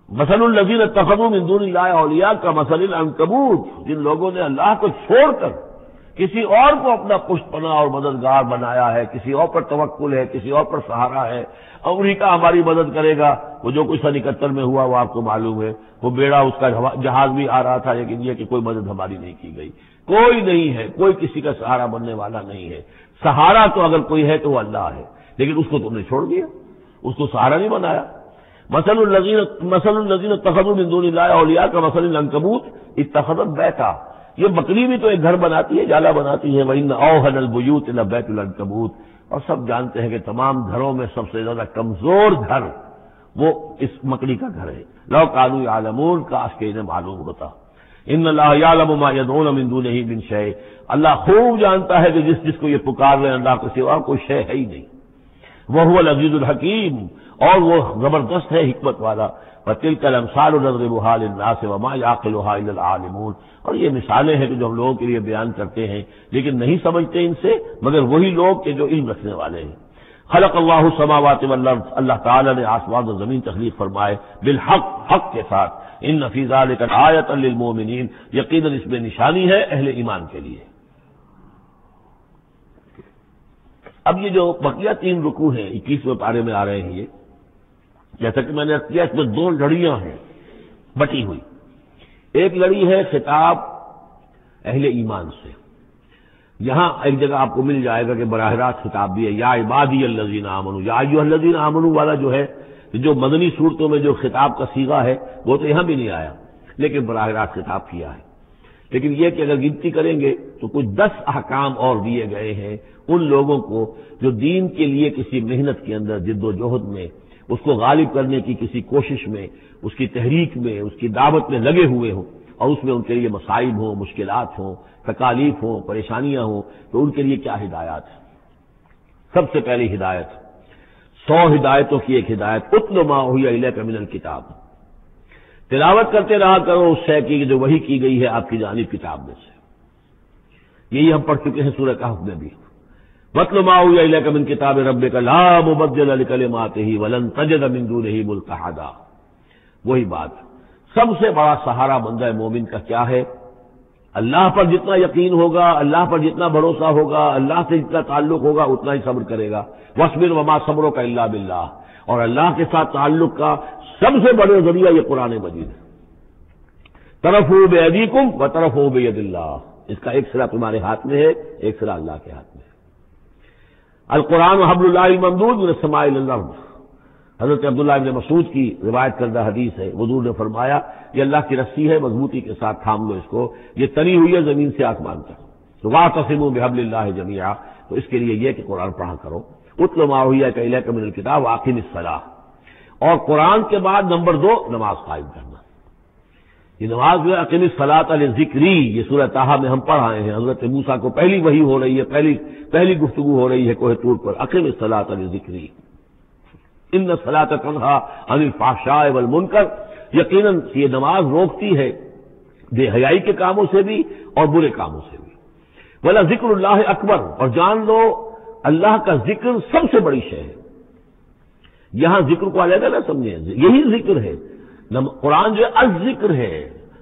مثل الذین اتخذوا من دون اللہ اولیاء کمثل العنکبوت، جن لوگوں نے اللہ کو چھوڑ کر کسی اور کو اپنا پشت پناہ اور مددگار بنایا ہے، کسی اور پر توکل ہے، کسی اور پر سہارا ہے، امریکہ ہماری مدد کرے گا۔ وہ جو کچھ 71 میں ہوا وہ آپ کو معلوم ہے، وہ بیڑا اس کا جہاز بھی آ رہا تھا، لیکن یہ کہ کوئی مدد ہماری نہیں کی گئی، کوئی نہیں ہے، کوئی کسی کا سہارا بننے والا نہیں ہے۔ سہارا تو اگر کوئی ہے تو وہ اللہ ہے، لیکن اس کو تم نے چھوڑ دیا، اس کو سہارا نہیں بنایا۔ مثل الذین اتخذوا من دون اللہ اولیاء کمثل العنکبوت اتخذت بیتا، یہ بکری بھی تو ایک گھر بناتی ہے، جالا بناتی ہے. وَإِنَّ أَوْهَنَ الْبُيُوتِ لَبَيْتُ الْعَنكَبُوتِ. اور سب جانتے ہیں کہ تمام گھروں میں سب سے زیادہ کمزور گھر وہ اس مکڑی کا گھر ہے. لَوْ كَانُوا يَعْلَمُونَ، کاش کہ انہیں معلوم ہوتا. ان اللہ یعلم ما يدعون من دونه من شيء. اللہ خوب جانتا ہے کہ جس کو یہ پکار رہے ہیں اللہ کے سوا کوئی شے ہے ہی نہیں. وهو العزیز الحکیم، اور وہ زبردست ہے حکمت والا. وتلك الامثال نضربها للناس وما يعقلها الا العالمون. اور یہ مثالیں ہیں کہ جو ہم لوگوں کے لیے بیان کرتے ہیں لیکن نہیں سمجھتے ان سے مگر وہی لوگ کہ جو علم رکھنے والے ہیں. خلق اللہ السماوات والارض، اللہ تعالیٰ نے آسمان و زمین تخلیق فرمائے بالحق، حق کے ساتھ. ان فی ذلک آیۃ للمؤمنین، یقیناً اس میں نشانی ہے اہل ایمان کے لیے. اب یہ جو بقیہ 3 رکوع ہیں 21ویں پارے میں آ رہے ہیں، یہ جیسا کہ میں نے کیا اس میں 2 لڑیاں ہیں بٹی ہوئی. ایک لڑی ہے خطاب اہل ایمان سے. یہاں ایک جگہ آپ کو مل جائے گا کہ براہ راست خطاب بھی ہے، یا عبادی الذین آمنوا، یا ایھا الذین آمنوا والا جو ہے، جو مدنی صورتوں میں جو خطاب کا صیغہ ہے وہ تو یہاں بھی نہیں آیا لیکن براہ راست خطاب کیا ہے. لیکن یہ کہ اگر گنتی کریں گے تو کچھ 10 احکام اور دیے گئے ہیں ان لوگوں کو جو دین کے لیے کسی محنت کے اندر جد و جہد میں، اس کو غالب کرنے کی کسی کوشش میں، اس کی تحریک میں، اس کی دعوت میں لگے ہوئے ہوں اور اس میں ان کے لیے مصائب ہوں، مشکلات ہوں، تکالیف ہوں، پریشانیاں ہوں، تو ان کے لیے کیا ہدایات ہے. سب سے پہلی ہدایت 100 ہدایتوں کی ایک ہدایت، اتل ما اوحی الیک من الکتاب، تلاوت کرتے رہا کرو اس شے کی جو وحی کی گئی ہے آپ کی جانب کتاب میں سے. یہی ہم پڑھ چکے ہیں سورہ کہف میں بھی. وَاتْلُ مَا أُوحِیَ إِلَيْكَ مِنْ کِتَابِ رَبِّکَ لَا مُبَدِّلَ لِکَلِمَاتِهِ وَلَن تَجِدَ مِن دُونِهِ مُلْتَحَدًا. وہی بات، سب سے بڑا سہارا بندہ مومن کا کیا ہے؟ اللہ پر جتنا یقین ہوگا، اللہ پر جتنا بھروسہ ہوگا، اللہ سے جتنا تعلق ہوگا اتنا ہی صبر کرے گا. وَاصْبِرْ وَمَا صَبْرُكَ إِلَّا بِاللَّهِ. اور اللہ کے ساتھ تعلق کا سب سے بڑے ذریعہ یہ قرآن مجید ہے. طرفوا بِأَيْدِيكُمْ وَطَرَفُوا بِيَدِ اللَّهِ. اس کا ایک سرا تمہارے ہاتھ میں ہے، ایک سرا اللہ کے ہاتھ میں ہے. القرآن حبل اللہ الممدود من السماء إلى الأرض. حضرت عبداللہ ابن مسعود کی روایت کردہ حدیث ہے، حضور نے فرمایا یہ اللہ کی رسی ہے، مضبوطی کے ساتھ تھام لو اس کو، یہ تنی ہوئی ہے زمین سے آسمان تک. تو واعتصموا بحبل اللہ جميعا. تو اس کے لیے یہ کہ قرآن پڑھا کرو. اتل ما اوحی الیک من الکتاب واقم الصلاۃ. اور قرآن کے بعد نمبر 2 نماز قائم کرنا. یہ نماز جو ہے اقم الصلاۃ لذکری، یہ سورہ طٰہٰ میں ہم پڑھ آئے ہیں. حضرت موسیٰ کو پہلی وحی ہو رہی ہے، پہلی گفتگو ہو رہی ہے کوہ طور پر. اقم الصلاۃ لذکری ان الصلاۃ تنہیٰ عن الفحشاء والمنکر. یقیناً یہ نماز روکتی ہے بے حیائی کے کاموں سے بھی اور برے کاموں سے بھی. ولا ذکر اللہ اکبر. اور جان لو اللہ کا ذکر سب سے بڑی شے ہے. یہاں ذکر کو علیحدہ نہ سمجھیں، یہی ذکر ہے. قرآن جو ہے الذکر ہے.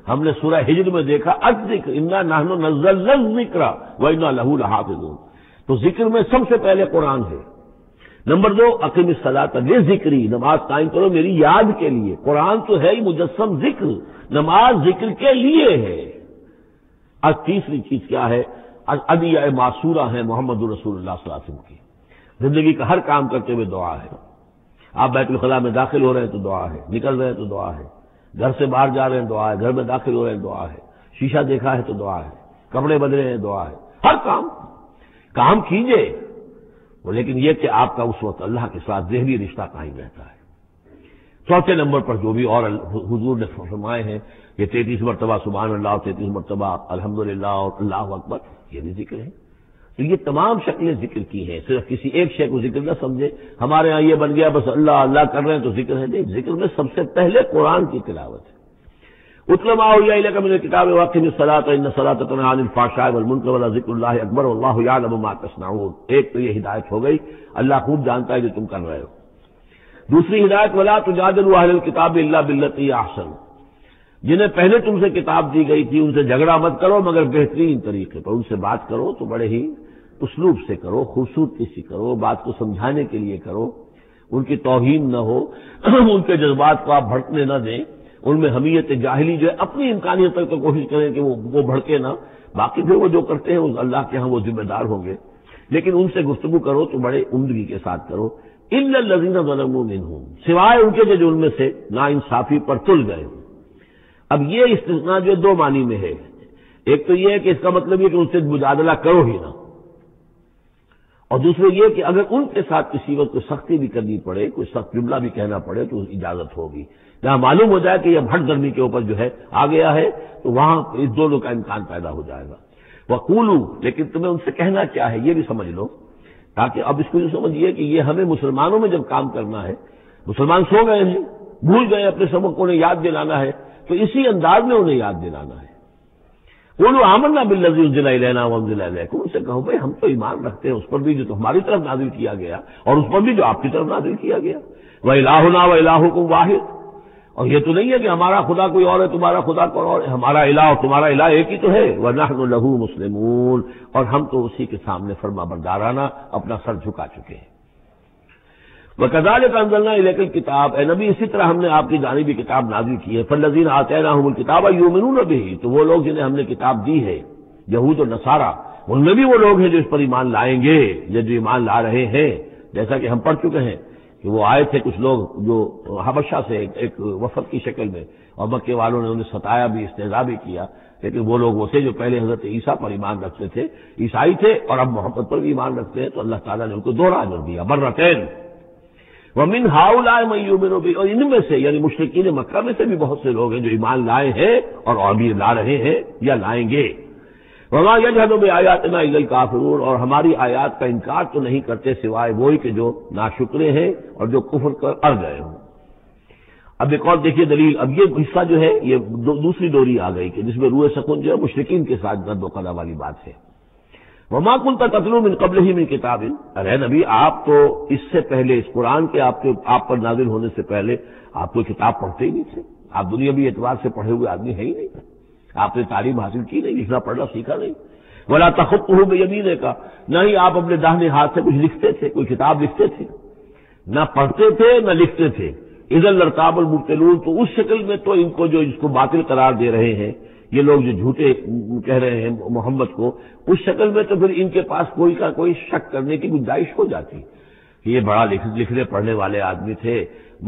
ہم نے سورہ ہجر میں دیکھا الذکر، انا نحن نزلنا الذکر وانا لہ لحافظون. تو ذکر میں سب سے پہلے قرآن ہے. نمبر 2 اقیم الصلاۃ لذکری، نماز قائم کرو میری یاد کے لیے. قرآن تو ہے ہی مجسم ذکر، نماز ذکر کے لیے ہے. اور تیسری چیز کیا ہے؟ ادعیہ معصورہ ہیں محمد رسول اللہ صلی اللہ علیہ وسلم کی. زندگی کا ہر کام کرتے ہوئے دعا ہے. آپ بیت الخلاء میں داخل ہو رہے ہیں تو دعا ہے، نکل رہے ہیں تو دعا ہے، گھر سے باہر جا رہے ہیں دعا ہے، گھر میں داخل ہو رہے ہیں دعا ہے، شیشہ دیکھا ہے تو دعا ہے، کپڑے بدلے ہیں دعا ہے. ہر کام کیجئے. لیکن یہ کہ آپ کا اس وقت اللہ کے ساتھ ذہنی رشتہ قائم رہتا ہے. چوتھے نمبر پر جو بھی اور حضور نے فرمائے ہیں یہ 33 مرتبہ سبحان اللہ، 33 مرتبہ الحمدللہ اور اللہ اکبر، یہ بھی ذکر ہے. تو یہ تمام شکلیں ذکر کی ہیں. صرف کسی ایک شے کو ذکر نہ سمجھے ہمارے ہاں یہ بن گیا بس اللہ اللہ کر رہے ہیں تو ذکر ہے. نہیں، ذکر میں سب سے پہلے قرآن کی تلاوت ہے. اتل ما اوحی الیک من الکتاب واقم الصلاۃ ان الصلاۃ تنہیٰ عن الفحشاء والمنکر ولذکر اللہ اکبر واللہ یعلم ما تصنعون. ایک تو یہ ہدایت ہو گئی، اللہ خوب جانتا ہے جو تم کر رہے ہو. دوسری ہدایت ولا تجادلوا اہل الکتاب الا باللتی احسن. جنہیں پہلے تم سے کتاب دی گئی تھی ان سے جھگڑا مت کرو مگر بہترین طریقے پر. ان سے بات کرو تو بڑے ہی اسلوب سے کرو، خوبصورتی سے کرو، بات کو سمجھانے کے لیے کرو، ان کی توہین نہ ہو، ان کے جذبات کو آپ بھڑکنے نہ دیں. ان میں حمیت جاہلی جو ہے اپنی امکانیت تک تو کوشش کریں کہ وہ بھڑکے نہ. باقی پھر وہ جو کرتے ہیں اللہ کے ہاں وہ ذمہ دار ہوں گے. لیکن ان سے گفتگو کرو تو بڑے عمدگی کے ساتھ کرو. الا الذین ظلموا منہم، سوائے ان کے جو ان میں سے نا انصافی پر تل گئے. اب یہ استثناء جو 2 معنی میں ہے. ایک تو یہ ہے کہ اس کا مطلب یہ کہ ان سے مجادلہ کرو ہی نہ، اور دوسرے یہ کہ اگر ان کے ساتھ کسی وقت کوئی سختی بھی کرنی پڑے، کوئی سخت جملہ بھی کہنا پڑے تو اجازت ہوگی، جہاں معلوم ہو جائے کہ یہ ہٹ درمی کے اوپر جو ہے آ گیا ہے تو وہاں اس دونوں کا امکان پیدا ہو جائے گا۔ وقولو، لیکن تمہیں ان سے کہنا کیا ہے یہ بھی سمجھ لو، تاکہ اب اس کو یہ سمجھیے کہ یہ ہمیں مسلمانوں میں جب کام کرنا ہے، مسلمان سو گئے ہیں، بھول گئے اپنے سبق کو، انہیں یاد دلانا ہے تو اسی انداز میں انہیں یاد دلانا ہے۔ قولوا آمنا بالذی انزل الینا وانزل الیکم، ان سے کہو بھائی ہم تو ایمان رکھتے ہیں اس پر بھی جو ہماری طرف نازل کیا گیا اور اس پر بھی جو آپ کی طرف نازل کیا گیا۔ وَإِلَٰهُنَا وَإِلَٰهُكُمْ وَاحِدٌ، اور یہ تو نہیں ہے کہ ہمارا خدا کوئی اور ہے تمہارا خدا کوئی اور ہے، ہمارا الہ اور تمہارا الہ ایک ہی تو ہے۔ وَنَحْنُ لَهُ مُسْلِمُونَ، اور ہم تو اسی کے سامنے فرما بردارانہ اپنا سر جھکا چکے ہیں۔ وَكَذَٰلِكَ أَنزَلْنَا إِلَيْكَ الْكِتَابَ، اے نبی اسی طرح ہم نے آپ کی جانب یہ کتاب نازل کی ہے۔ فَالَّذِينَ آتَيْنَاهُمُ الْكِتَابَ يُؤْمِنُونَ بِهِ، تو وہ لوگ جنہیں ہم نے کتاب دی ہے، یہود و نصارہ، ان میں بھی وہ لوگ ہیں جو اس پر ایمان لائیں گے، یہ جو ایمان لا رہے ہیں، جیسا کہ ہم پڑھ چکے ہیں کہ وہ آئے تھے کچھ لوگ جو حبشہ سے ایک وفد کی شکل میں، اور مکے والوں نے انہیں ستایا بھی، استہزاء بھی کیا، لیکن وہ لوگ وہ تھے جو پہلے حضرت عیسیٰ پر ایمان رکھتے تھے، عیسائی تھے، اور اب محمد پر بھی ایمان رکھتے ہیں، تو اللہ تعالیٰ نے ان کو دوہرا اجر دیا، مرتين۔ وَمِنْ هَؤُلَاءِ مَن يُؤْمِنُ بِهِ، اور ان میں سے یعنی مشرکین مکہ میں سے بھی بہت سے لوگ ہیں جو ایمان لائے ہیں اور ابھی لا رہے ہیں یا لائیں گے۔ وَمَا يَجْحَدُ بِآيَاتِنَا إِلَّا الْكَافِرُونَ، اور ہماری آیات کا انکار تو نہیں کرتے سوائے وہی کہ جو ناشکرے ہیں اور جو کفر کر اڑ گئے ہوں۔ اب ایک اور دیکھیے دلیل، اب یہ حصہ جو ہے یہ دوسری ڈوری آ گئی کہ جس میں روح سکون جو ہے مشرکین کے ساتھ رد و قضا والی بات ہے۔ وَمَا كُنْتَ تَتْلُو مِن قَبْلِهِ مِن كِتَابٍ، ارے نبی آپ تو اس سے پہلے، اس قرآن کے آپ پر نازل ہونے سے پہلے آپ کوئی کتاب پڑھتے ہی نہیں تھے، آپ دنیاوی اعتبار سے پڑھے ہوئے آدمی ہے ہی نہیں، آپ نے تعلیم حاصل کی نہیں، لکھنا پڑھنا سیکھا نہیں۔ وَلَا تَخُطُّهُ بِيَمِينِكَ، نہ ہی آپ اپنے داہنے ہاتھ سے کچھ لکھتے تھے، کوئی کتاب لکھتے تھے، نہ پڑھتے تھے نہ لکھتے تھے۔ اِذًا لَارْتَابَ الْمُبْطِلُونَ، تو اس شکل میں تو ان کو جو اس کو باطل قرار دے رہے ہیں یہ لوگ جو جھوٹے کہہ رہے ہیں محمد کو، اس شکل میں تو پھر ان کے پاس کوئی کا کوئی شک کرنے کی گنجائش ہو جاتی کہ یہ بڑا لکھنے پڑھنے والے آدمی تھے،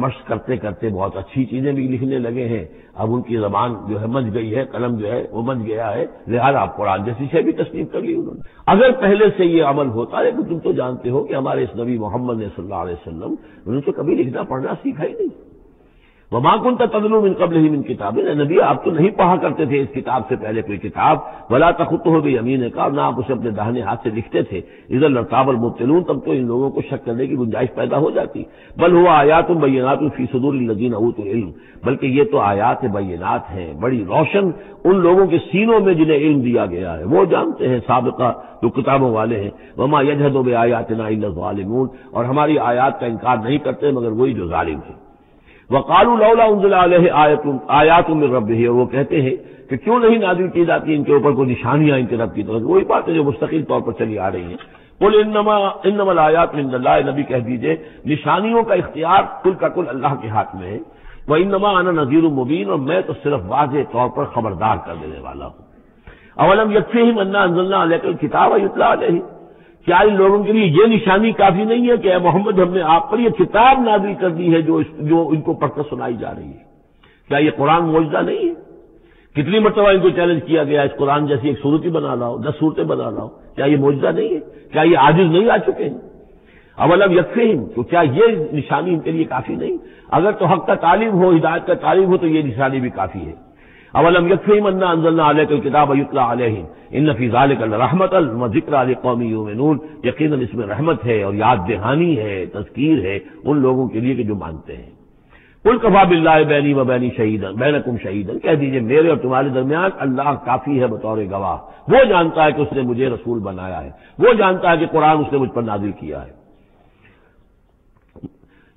مشق کرتے کرتے بہت اچھی چیزیں بھی لکھنے لگے ہیں، اب ان کی زبان جو ہے مچ گئی ہے، قلم جو ہے وہ مچ گیا ہے، لہذا آپ قرآن جیسی شے بھی تسلیم کر لی انہوں نے۔ اگر پہلے سے یہ عمل ہوتا ہے کہ تم تو جانتے ہو کہ ہمارے اس نبی محمد نے صلی اللہ علیہ وسلم انہوں نے تو کبھی لکھنا پڑھنا سیکھا ہی نہیں۔ وَمَا كُنْتَ تَتْلُو مِن قَبْلِهِ مِن كِتَابٍ، اے نبی آپ تو نہیں پڑھا کرتے تھے اس کتاب سے پہلے کوئی کتاب۔ وَلَا تَخُطُّهُ بِيَمِينِكَ، اور نہ آپ اسے اپنے داہنے ہاتھ سے لکھتے تھے۔ اِذًا لَارْتَابَ الْمُبْطِلُونَ، تب تو ان لوگوں کو شک کرنے کی گنجائش پیدا ہو جاتی۔ بل هُوَ آیات بینات فی صدور الذین اوتوا العلم، بلکہ یہ تو آیات بینات ہیں بڑی روشن ان لوگوں کے سینوں میں جنہیں علم دیا گیا ہے، وہ جانتے ہیں سابقہ جو کتابوں والے ہیں۔ وَمَا يَجْحَدُ بِآیاتِنَا إِلَّا الظَّالِمُونَ، اور ہماری آیات کا انکار نہیں کرتے مگر وہی جو ظالم ہیں۔ وَقَالُوا لَوْلَا أُنزِلَ عَلَيْهِ آیَاتٌ مِّن رَّبِّهِ، اور وہ کہتے ہیں کہ کیوں نہیں نازل کی جاتی ان کے اوپر کوئی نشانیاں ان کے رب کی طرف، وہی باتیں جو مستقل طور پر چلی آ رہی ہیں۔ قُلْ إِنَّمَا الْآيَاتُ عِندَ اللَّهِ، نبی کہہ دیجئے نشانیوں کا اختیار کل کا کل اللہ کے ہاتھ میں ہے۔ وَإِنَّمَا أَنَا نَذِيرٌ مُّبِينٌ، اور میں تو صرف واضح طور پر خبردار کر دینے والا ہوں۔ أَوَلَمْ يَكْفِهِمْ أَنَّا أَنزَلْنَا عَلَيْكَ الْكِتَابَ يُتْلَىٰ عَلَيْهِمْ، کیا ان لوگوں کے لیے یہ نشانی کافی نہیں ہے کہ اے محمد ہم نے آپ پر یہ کتاب نازل کر دی ہے جو ان کو پڑھ کر سنائی جا رہی ہے؟ کیا یہ قرآن معجزہ نہیں ہے؟ کتنی مرتبہ ان کو چیلنج کیا گیا اس قرآن جیسی ایک صورت ہی بنا لاؤ، 10 صورتیں بنا لاؤ، کیا یہ معجزہ نہیں ہے؟ کیا یہ عاجز نہیں آ چکے ہیں؟ اولم یکفیہم، تو کیا یہ نشانی ان کے لیے کافی نہیں؟ اگر تو حق کا تعلیم ہو، ہدایت کا تعلیم ہو تو یہ نشانی بھی کافی ہے۔ اولم یکفیہم انا انزلنا علیک الکتاب یتلی علیہم ان فی ذلک لرحمۃ وذکری لقوم یؤمنون، یقیناً اس میں رحمت ہے اور یاد دہانی ہے، تذکیر ہے ان لوگوں کے لیے کہ جو مانتے ہیں۔ قل کفی باللہ بینی و بین شہیدا بینکم شہیدا، کہہ دیجئے میرے اور تمہارے درمیان اللہ کافی ہے بطور گواہ، وہ جانتا ہے کہ اس نے مجھے رسول بنایا ہے، وہ جانتا ہے کہ قرآن اس نے مجھ پر نازل کیا ہے۔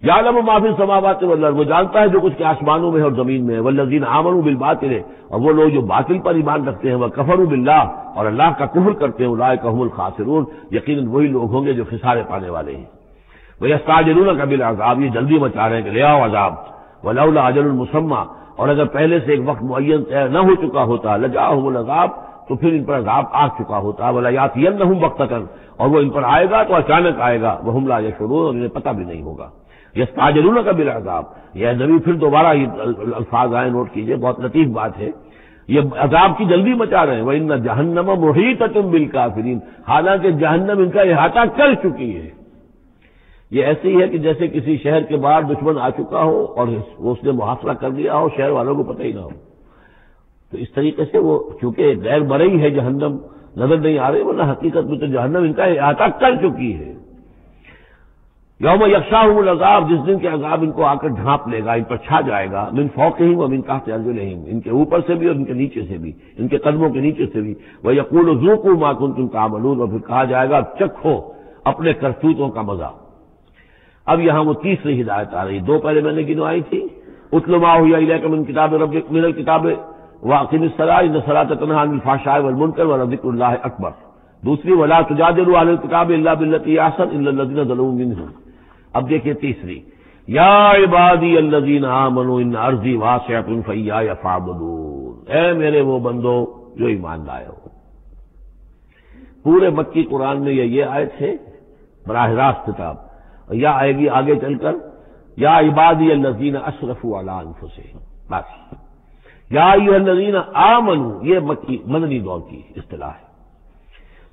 یعلم ما فی السماوات والارض، وہ جانتا ہے جو کچھ کے آسمانوں میں ہے اور زمین میں ہے۔ والذین آمنوا بالباطل، اور وہ لوگ جو باطل پر ایمان رکھتے ہیں، وکفروا باللہ، اور اللہ کا کفر کرتے ہیں، اولئک هم الخاسرون، یقیناً وہی لوگ ہوں گے جو خسارے پانے والے ہیں۔ ویستعجلونک بالعذاب، یہ جلدی مچا رہے ہیں کہ لے آؤ عذاب۔ ولولا اجل مسمى، اور اگر پہلے سے ایک وقت معین طے نہ ہو چکا ہوتا، لجاءهم العذاب، تو پھر ان پر عذاب آ چکا ہوتا۔ ولیاتینہم بغتۃ، اور وہ ان پر آئے گا تو اچانک آئے گا، وہم لا یشعرون، اور انہیں پتہ بھی نہیں ہوگا۔ یستعجلونک بالعذاب، یہ نبی پھر دوبارہ یہ الفاظ آئے، نوٹ کیجئے، بہت لطیف بات ہے۔ یہ عذاب کی جلدی مچا رہے ہیں. وَإِنَّ جَهَنَّمَ مُحِيطَةٌ بِالْكَافِرِينَ، حالانکہ جہنم ان کا احاطہ کر چکی ہے. یہ ایسے ہی ہے کہ جیسے کسی شہر کے باہر دشمن آ چکا ہو اور اس نے محاصرہ کر لیا ہو، شہر والوں کو پتہ ہی نہ ہو. تو اس طریقے سے وہ چونکہ غیر مرئی ہے جہنم، نظر نہیں آ رہی، ورنہ حقیقت میں تو جہنم ان کا احاطہ کر چکی ہے. یوم یغشاہم العذاب، جس دن کے عذاب ان کو آ کر ڈھانپ لے گا، ان پر چھا جائے گا. من فوقہم ومن تحت ارجلہم، ان کے اوپر سے بھی اور ان کے نیچے سے بھی، ان کے قدموں کے نیچے سے بھی. ویقول ذوقوا ما کنتم تعملون، اور پھر کہا جائے گا چکھو اپنے کرتوتوں کا مزہ. اب یہاں وہ تیسری ہدایت آ رہی، دو پہلے میں نے گنوائی تھی. اتل ما اوحی الیک من کتاب ربک، من الکتاب واقم الصلاۃ ان الصلاۃ تنہی عن الفحشاء والمنکر ولذکر اللہ اکبر. دوسری ولا تجادلوا اہل الکتاب الا بالتی احسن الا الذین ظلموا منهم. اب دیکھیے تیسری، یا عبادی الذین آمنوا ان ارضی واسعۃ فایایا فاعبدون. اے میرے وہ بندو جو ایمان لائے ہو. پورے مکی قرآن میں یہ آیت ہے براہ راست خطاب. یا آئے گی آگے چل کر یا عبادی الذین اسرفوا علی انفسہم. بس یا ایھا الذین آمنوا، یہ مکی مدنی دور کی اصطلاح ہے.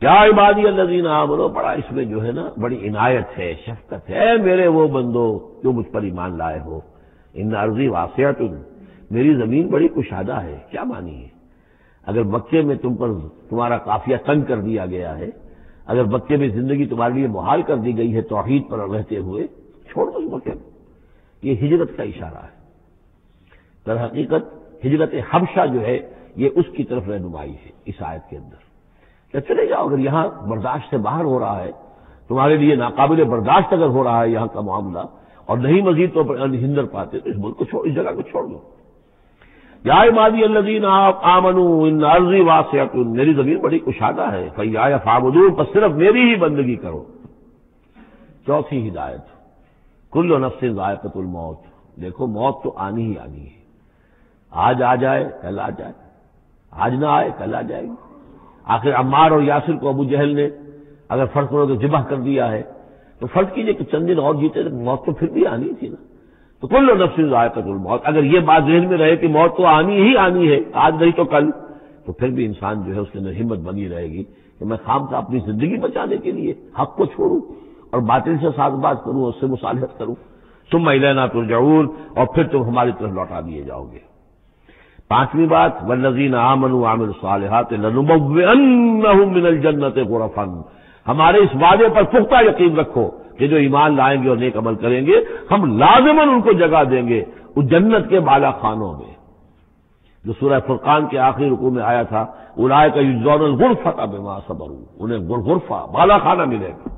یا عبادی الذین آمنوا، بڑا اس میں جو ہے نا بڑی عنایت ہے، شفقت ہے. میرے وہ بندو جو مجھ پر ایمان لائے ہو. ان ارضی واسعۃ، میری زمین بڑی کشادہ ہے. کیا معنی ہے؟ اگر مکے میں تم پر تمہارا قافیہ تنگ کر دیا گیا ہے، اگر مکے میں زندگی تمہارے لیے محال کر دی گئی ہے توحید پر رہتے ہوئے، چھوڑ دو اس مکے میں. یہ ہجرت کا اشارہ ہے. در حقیقت ہجرت حبشہ جو ہے یہ اس کی طرف رہنمائی ہے اس آیت کے اندر. کہ چلے جاؤ، اگر یہاں برداشت سے باہر ہو رہا ہے، تمہارے لیے ناقابل برداشت اگر ہو رہا ہے یہاں کا معاملہ، اور نہیں مزید طور پر ہندر پاتے، تو اس ملک کو چھوڑ، اس جگہ کو چھوڑ دو. یا عبادی الذین آمنوا ان ارضی واسعۃ، میری زمین بڑی کشادہ ہے. فایایا فاعبدون، بس صرف میری ہی بندگی کرو. چوتھی ہدایت، کل نفس ذائقۃ الموت. دیکھو موت تو آنی ہی آنی ہے. آج آ جائے کل آ جائے، آج نہ آئے کل آ جائے گی. آخر عمار اور یاسر کو ابو جہل نے اگر فرض کرو کہ ذبح کر دیا ہے، تو فرض کیجئے کہ چند دن اور جیتے تو موت تو پھر بھی آنی تھی نا. تو کل نفس ذائقۃ الموت، اگر یہ بات ذہن میں رہے کہ موت تو آنی ہی آنی ہے، آج نہیں تو کل، تو پھر بھی انسان جو ہے اس کے اندر ہمت بنی رہے گی کہ میں خام کا اپنی زندگی بچانے کے لیے حق کو چھوڑوں اور باطل سے ساز باز کروں، اس سے مصالحت کروں. ثم الینا ترجعون، اور پھر تم ہماری طرف لوٹا دیے جاؤ گے. پانچویں بات، والذین آمنوا وعملوا الصالحات لنبوئنہم من الجنۃ غرفا. ہمارے اس وعدے پر پختہ یقین رکھو کہ جو ایمان لائیں گے اور نیک عمل کریں گے، ہم لازماً ان کو جگہ دیں گے اس جنت کے بالا خانوں میں، جو سورہ فرقان کے آخری رکوع میں آیا تھا. اولئک یجزون الغرفۃ بما صبروا، انہیں غرفہ بالا خانہ ملے گا.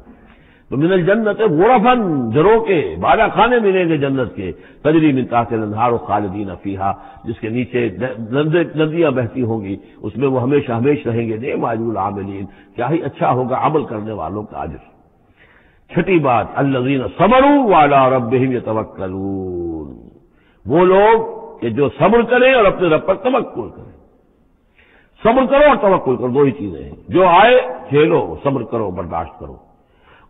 تو من الجنت غرفا، جھروں کے بالا خانے ملیں گے جنت کے. تجری من تحتها الانہار خالدین فیہا، جس کے نیچے ندیاں بہتی ہوں گی، اس میں وہ ہمیشہ ہمیشہ رہیں گے. نعم اجر العاملین، کیا ہی اچھا ہوگا عمل کرنے والوں کا اجر. چھٹی بات، الذین صبروا وعلی ربہم یتوکلون، وہ لوگ کہ جو صبر کریں اور اپنے رب پر توکل کریں. صبر کرو اور توکل کرو، دو ہی چیزیں ہیں. جو آئے جھیلو، صبر کرو، برداشت کرو.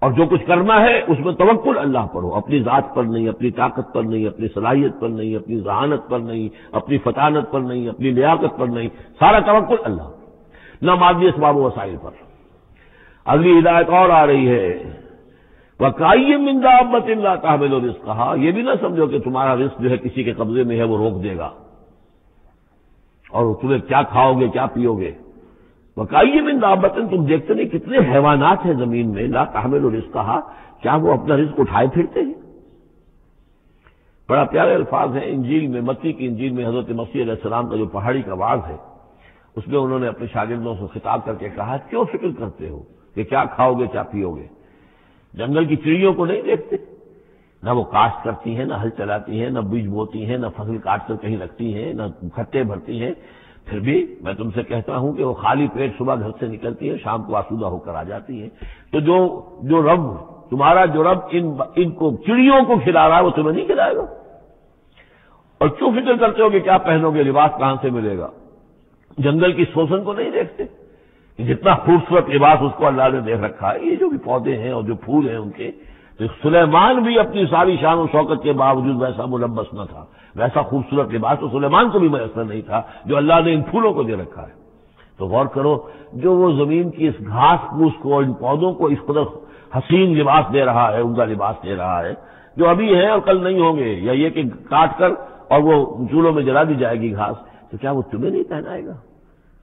اور جو کچھ کرنا ہے اس میں توکل اللہ پر ہو، اپنی ذات پر نہیں، اپنی طاقت پر نہیں، اپنی صلاحیت پر نہیں، اپنی ذہانت پر نہیں، اپنی فطانت پر نہیں، اپنی لیاقت پر نہیں، سارا توکل اللہ، نہ مادی اسباب و وسائل پر. اگلی ہدایت اور آ رہی ہے، وَكَأَيٍّ مِّن دَابَّةٍ لَّا تَحْمِلُ رِزْقَهَا. یہ بھی نہ سمجھو کہ تمہارا رزق جو ہے کسی کے قبضے میں ہے وہ روک دے گا اور تمہیں کیا کھاؤ گے کیا پیو گے. وَكَأَيٍّ مِّن دَابَّةٍ، تم دیکھتے نہیں کتنے حیوانات ہیں زمین میں، لَا تَحْمِلُ رِزْقَهَا، کیا وہ اپنا رزق اٹھائے پھرتے ہیں؟ بڑا پیارے الفاظ ہیں انجیل میں، متی کی انجیل میں حضرت مسیح علیہ السلام کا جو پہاڑی کا وعظ ہے، اس میں انہوں نے اپنے شاگردوں سے خطاب کر کے کہا، کیوں فکر کرتے ہو کہ کیا کھاؤ گے کیا پیو گے؟ جنگل کی چڑیوں کو نہیں دیکھتے؟ نہ وہ کاشت کرتی ہیں، نہ ہل چلاتی ہیں، نہ بیج بوتی ہیں، نہ فصل کاٹ کر کہیں رکھتی ہیں، نہ کھٹے بھرتی ہیں. پھر بھی میں تم سے کہتا ہوں کہ وہ خالی پیٹ صبح گھر سے نکلتی ہیں، شام کو آسودہ ہو کر آ جاتی ہیں. تو جو رب تمہارا جو رب ان کو چڑیوں کو کھلا رہا ہے وہ تمہیں نہیں کھلائے گا؟ اور کیوں فکر کرتے ہو کہ کیا پہنو گے، لباس کہاں سے ملے گا؟ جنگل کی سوسن کو نہیں دیکھتے کہ جتنا خوبصورت لباس اس کو اللہ نے دے رکھا ہے. یہ جو بھی پودے ہیں اور جو پھول ہیں ان کے، تو سلیمان بھی اپنی ساری شان و شوکت کے باوجود ویسا ملبس نہ تھا، ویسا خوبصورت لباس تو سلیمان کو بھی میسر نہیں تھا جو اللہ نے ان پھولوں کو دے رکھا ہے۔ تو غور کرو، جو وہ زمین کی اس گھاس پھوس کو، ان پودوں کو اس قدر حسین لباس دے رہا ہے، عمدہ لباس دے رہا ہے، جو ابھی ہیں اور کل نہیں ہوں گے، یا یہ کہ کاٹ کر اور وہ چولہوں میں جلا دی جائے گی گھاس، تو کیا وہ تمہیں نہیں پہنائے گا؟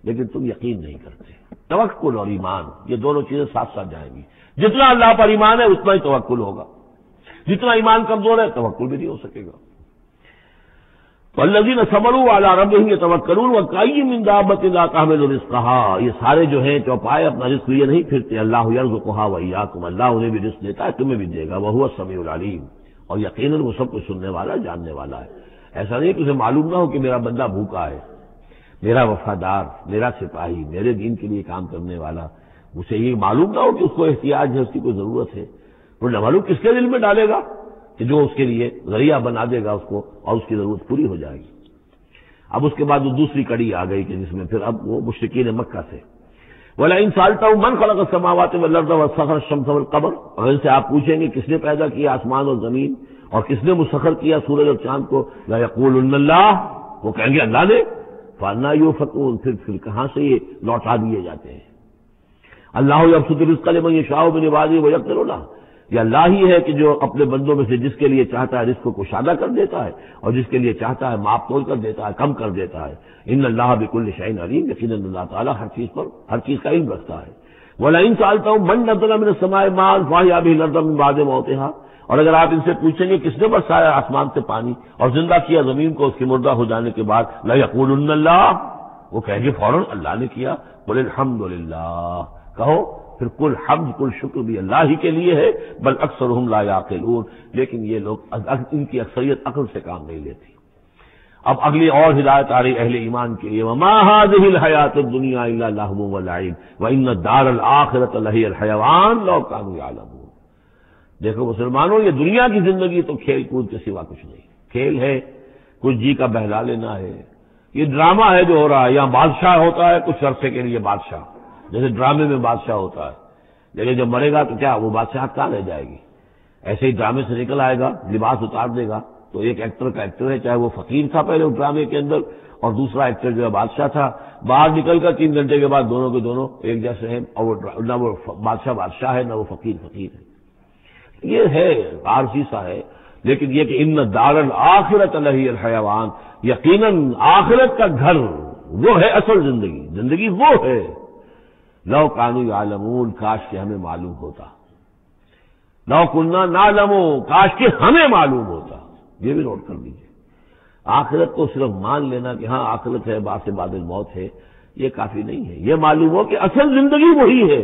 لیکن تم یقین نہیں کرتے۔ توکل اور ایمان، یہ دونوں چیزیں ساتھ ساتھ جائیں گی۔ جتنا اللہ پر ایمان ہے اتنا ہی توکل ہوگا، جتنا ایمان کمزور ہے توکل بھی نہیں ہو سکے گا۔ والذین صبروا علی ربہم یتوکلون وکأی من دابۃ لا تحمل رزقها، یہ سارے جو ہیں چوپائے اپنا رزق لیے نہیں پھرتے، اللہ یرزقها وإیاکم، اللہ انہیں بھی رزق دیتا ہے، تمہیں بھی دے گا، وہو السمیع العلیم، اور یقیناً وہ سب کچھ سننے والا، جاننے والا ہے۔ ایسا نہیں کہ اسے معلوم نہ ہو کہ میرا بندہ بھوکا ہے، میرا وفادار، میرا سپاہی، میرے دین کے لیے کام کرنے والا، اسے یہ معلوم نہ ہو کہ اس کو احتیاج ہے، اس کی کوئی ضرورت ہے، وہ نہ معلوم کس کے دل میں ڈالے گا کہ جو اس کے لیے ذریعہ بنا دے گا اس کو، اور اس کی ضرورت پوری ہو جائے گی۔ اب اس کے بعد وہ دوسری کڑی آ گئی کہ جس میں پھر اب وہ مشرکین مکہ سے وَلَئِن سَأَلْتَهُم مَّن خَلَقَ السَّمَاوَاتِ وَالْأَرْضَ وَسَخَّرَ الشَّمْسَ وَالْقَمَرَ، اگر ان سے آپ پوچھیں گے کس نے پیدا کیا آسمان اور زمین اور کس نے مسخر کیا سورج اور چاند کو، لَيَقُولُنَّ اللَّهُ، وہ کہیں گے اللہ نے، فَأَنَّىٰ يُؤْفَكُونَ، پھر کہاں سے یہ لوٹا دیے جاتے ہیں۔ اللہ یبسط الرزق لمن یشاء من عباده ویقدر له، یہ اللہ ہی ہے کہ جو اپنے بندوں میں سے جس کے لیے چاہتا ہے رزق کو کشادہ کر دیتا ہے، اور جس کے لیے چاہتا ہے ماپ تول کر دیتا ہے، کم کر دیتا ہے۔ ان اللہ بکل شیء علیم، یقیناً اللہ تعالیٰ ہر چیز پر ہر چیز کا علم رکھتا ہے۔ وَلَئِن سَأَلْتَهُم مَّن نَّزَّلَ مِنَ السَّمَاءِ مَاءً فَأَحْيَا بِهِ الْأَرْضَ مِن بَعْدِ مَوْتِهَا، اور اگر آپ ان سے پوچھیں گے کس نے برسایا آسمان سے پانی اور زندہ کیا زمین کو اس کے مردہ ہو جانے کے بعد، لَيَقُولُنَّ اللَّهُ، وہ کہیں گے فوراً اللہ نے کیا۔ قُلِ الْحَمْدُ لِلَّهِ، کہو پھر کل حمد کل شکر بھی اللہ ہی کے لیے ہے، بل اکثرهم لا یعقلون، لیکن یہ لوگ ان کی اکثریت عقل سے کام نہیں لیتی۔ اب اگلی اور ہدایت آ رہی اہل ایمان کے لیے، وما هذه الحیات الدنیا الا لهو ولعب وان الدار الاخرۃ لہی الحیوان لو كانوا یعلمون۔ دیکھو مسلمانوں، یہ دنیا کی زندگی تو کھیل کود کے سوا کچھ نہیں، کھیل ہے، کچھ جی کا بہلا لینا ہے، یہ ڈرامہ ہے جو ہو رہا ہے۔ یہاں بادشاہ ہوتا ہے کچھ عرصے کے لیے بادشاہ، جیسے ڈرامے میں بادشاہ ہوتا ہے، لیکن جب مرے گا تو کیا وہ بادشاہ کہاں رہ جائے گی؟ ایسے ہی ڈرامے سے نکل آئے گا، لباس اتار دے گا تو ایک ایکٹر کا ایکٹر ہے، چاہے وہ فقیر تھا پہلے اس ڈرامے کے اندر، اور دوسرا ایکٹر جو ہے بادشاہ تھا، باہر نکل کر 3 گھنٹے کے بعد دونوں کے دونوں ایک جیسے ہیں، اور نہ وہ بادشاہ ہے نہ وہ فقیر ہے۔ یہ ہے عارضی سا ہے، لیکن یہ کہ ان الدار الاخرۃ لہی الحیوان، یقیناً آخرت کا گھر وہ ہے اصل زندگی وہ ہے۔ لو کانوا یعلمون، کاش کہ ہمیں معلوم ہوتا، لو کنا نعلم، کاش کہ ہمیں معلوم ہوتا۔ یہ بھی نوٹ کر لیجیے، آخرت کو صرف مان لینا کہ ہاں آخرت ہے، بعد بعد الموت ہے، یہ کافی نہیں ہے، یہ معلوم ہو کہ اصل زندگی وہی ہے۔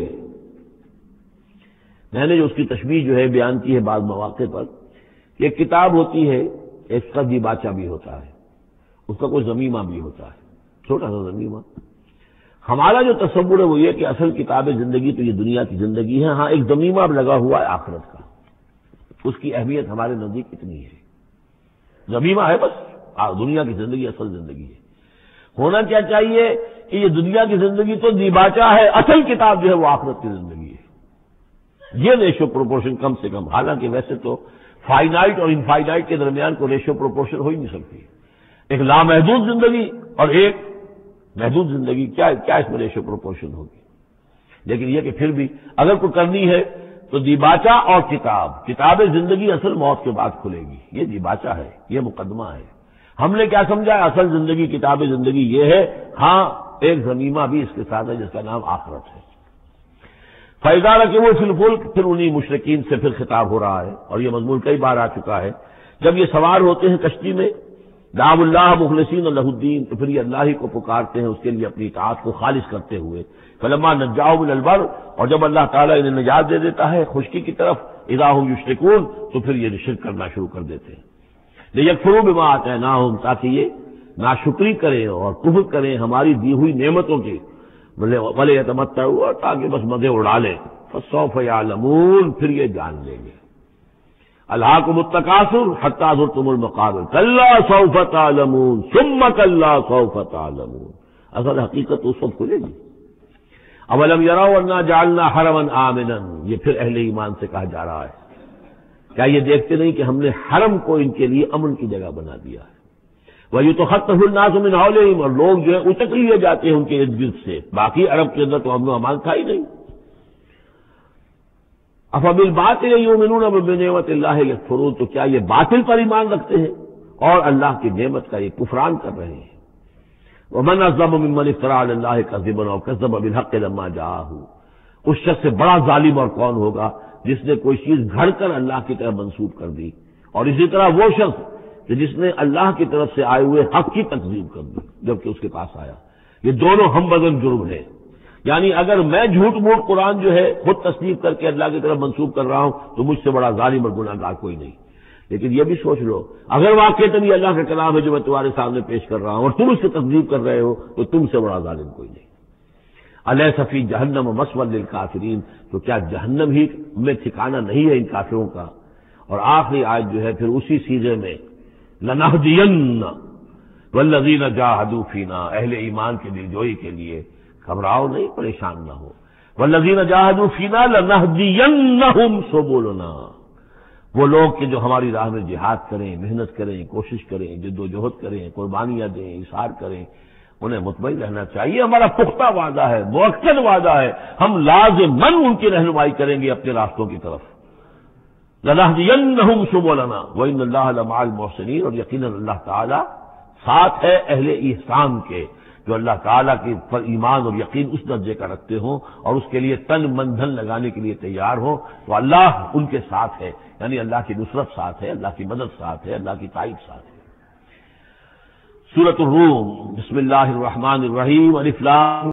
میں نے جو اس کی تشبیہ جو ہے بیان کی ہے بعض مواقع پر، ایک کتاب ہوتی ہے، ایک کا دیباچہ بھی ہوتا ہے، اس کا کوئی ضمیمہ بھی ہوتا ہے، چھوٹا سا ضمیمہ۔ ہمارا جو تصور ہے وہ یہ کہ اصل کتاب زندگی تو یہ دنیا کی زندگی ہے، ہاں ایک ضمیمہ لگا ہوا ہے آخرت کا، اس کی اہمیت ہمارے نزدیک اتنی ہے، ضمیمہ ہے بس، دنیا کی زندگی اصل زندگی ہے۔ ہونا کیا چاہیے کہ یہ دنیا کی زندگی تو دیباچہ ہے، اصل کتاب جو ہے وہ آخرت کی زندگی ہے۔ یہ ریشو پروپورشن کم سے کم، حالانکہ ویسے تو فائنائٹ اور انفائنائٹ کے درمیان کو ریشو پروپورشن ہو ہی نہیں سکتی، ایک لامحدود زندگی اور ایک محدود زندگی، کیا اس میں ریشو پروپورشن ہوگی؟ لیکن یہ کہ پھر بھی اگر کوئی کرنی ہے تو دیباچہ اور کتاب زندگی اصل موت کے بعد کھلے گی، یہ دیباچہ ہے، یہ مقدمہ ہے۔ ہم نے کیا سمجھا ہے اصل زندگی کتاب زندگی یہ ہے، ہاں ایک ضمیمہ بھی اس کے ساتھ ہے جس کا نام آخرت ہے۔ فَإِذَا رَكِبُوا فِي الْفُلْكِ، پھر انہی مشرکین سے پھر خطاب ہو رہا ہے، اور یہ مضمون کئی بار آ چکا ہے، جب یہ سوار ہوتے ہیں کشتی میں، دعوا اللہ مخلصین لہ الدین، تو پھر یہ اللہ ہی کو پکارتے ہیں اس کے لیے اپنی اطاعت کو خالص کرتے ہوئے۔ فلما نجاہم الی البر، اور جب اللہ تعالیٰ انہیں نجات دے دیتا ہے خشکی کی طرف، اذا ہم یشرکون، تو پھر یہ شرک کرنا شروع کر دیتے ہیں۔ لیکفروا بما آتیناہم، تاکہ یہ ناشکری کریں اور کفر کریں ہماری دی ہوئی نعمتوں کی، ولیتمتعوا، اور تاکہ بس مزے اڑا لیں۔ فسوف یعلمون، پھر یہ جان لیں گے۔ الہاکم التکاثر حتی زرتم المقابر، کلا سوف تعلمون ثم کلا سوف تعلمون، اصل حقیقت اس وقت کھلے گی۔ اولم یروا انا جعلنا حرما آمنا، یہ پھر اہل ایمان سے کہا جا رہا ہے کیا یہ دیکھتے نہیں کہ ہم نے حرم کو ان کے لیے امن کی جگہ بنا دیا ہے؟ وَيُتَخَطَّفُ النَّاسُ مِنْ حَوْلِهِمْ، اور لوگ جو ہے اچک لیے جاتے ہیں ان کے ارد گرد سے. باقی عرب کے اندر تو امن و امان تھا ہی نہیں. أَفَبِالْبَاطِلِ يُؤْمِنُونَ وَبِنِعْمَةِ اللَّهِ يَكْفُرُونَ، تو کیا یہ باطل پر ایمان رکھتے ہیں اور اللہ کی نعمت کا یہ کفران کر رہے ہیں. وَمَنْ أَظْلَمُ مِمَّنِ افْتَرَىٰ عَلَى اللَّهِ كَذِبًا أَوْ كَذَّبَ بِالْحَقِّ لَمَّا جَاءَهُ، اس شخص سے بڑا ظالم اور کون ہوگا جس نے کوئی چیز گھڑ کر اللہ کی طرف منسوب کر دی، اور اسی طرح وہ شخص کہ جس نے اللہ کی طرف سے آئے ہوئے حق کی تکذیب کر دی جبکہ اس کے پاس آیا. یہ دونوں ہم وزن جرم ہیں. یعنی اگر میں جھوٹ موٹ قرآن جو ہے خود تصدیق کر کے اللہ کی طرف منسوب کر رہا ہوں تو مجھ سے بڑا ظالم اور گناہ گار کوئی نہیں. لیکن یہ بھی سوچ لو، اگر واقعتاً یہ اللہ کا کلام ہے جو میں تمہارے سامنے پیش کر رہا ہوں اور تم اس سے تصدیق کر رہے ہو تو تم سے بڑا ظالم کوئی نہیں. الیس فی جہنم مثوی للکافرین، تو کیا جہنم ہی میں ٹھکانہ نہیں ہے ان کافروں کا. اور آخری آیت جو ہے پھر اسی سیغے میں لنہدین والذین جاہدوا فینا، اہل ایمان کے دلجوئی کے لیے گھبراؤ نہیں، پریشان نہ ہو. والذین جاہدوا فینا لنہدینہم سبلنا، وہ لوگ کہ جو ہماری راہ میں جہاد کریں، محنت کریں، کوشش کریں، جد و جہد کریں، قربانیاں دیں، اظہار کریں، انہیں مطمئن رہنا چاہیے. ہمارا پختہ وعدہ ہے، مؤکد وعدہ ہے، ہم لازماً ان کی رہنمائی کریں گے اپنے راستوں کی طرف. لنہدینہم سبلنا وان اللہ لمع المحسنین، اور یقیناً اللہ تعالیٰ ساتھ ہے اہل احسان کے، جو اللہ تعالیٰ کے پر ایمان اور یقین اس درجے کا رکھتے ہوں اور اس کے لیے تن من دھن لگانے کے لیے تیار ہوں، تو اللہ ان کے ساتھ ہے. یعنی اللہ کی نصرت ساتھ ہے، اللہ کی مدد ساتھ ہے، اللہ کی تائید ساتھ ہے. سورۃ الروم، بسم اللہ الرحمن الرحیم. الف لام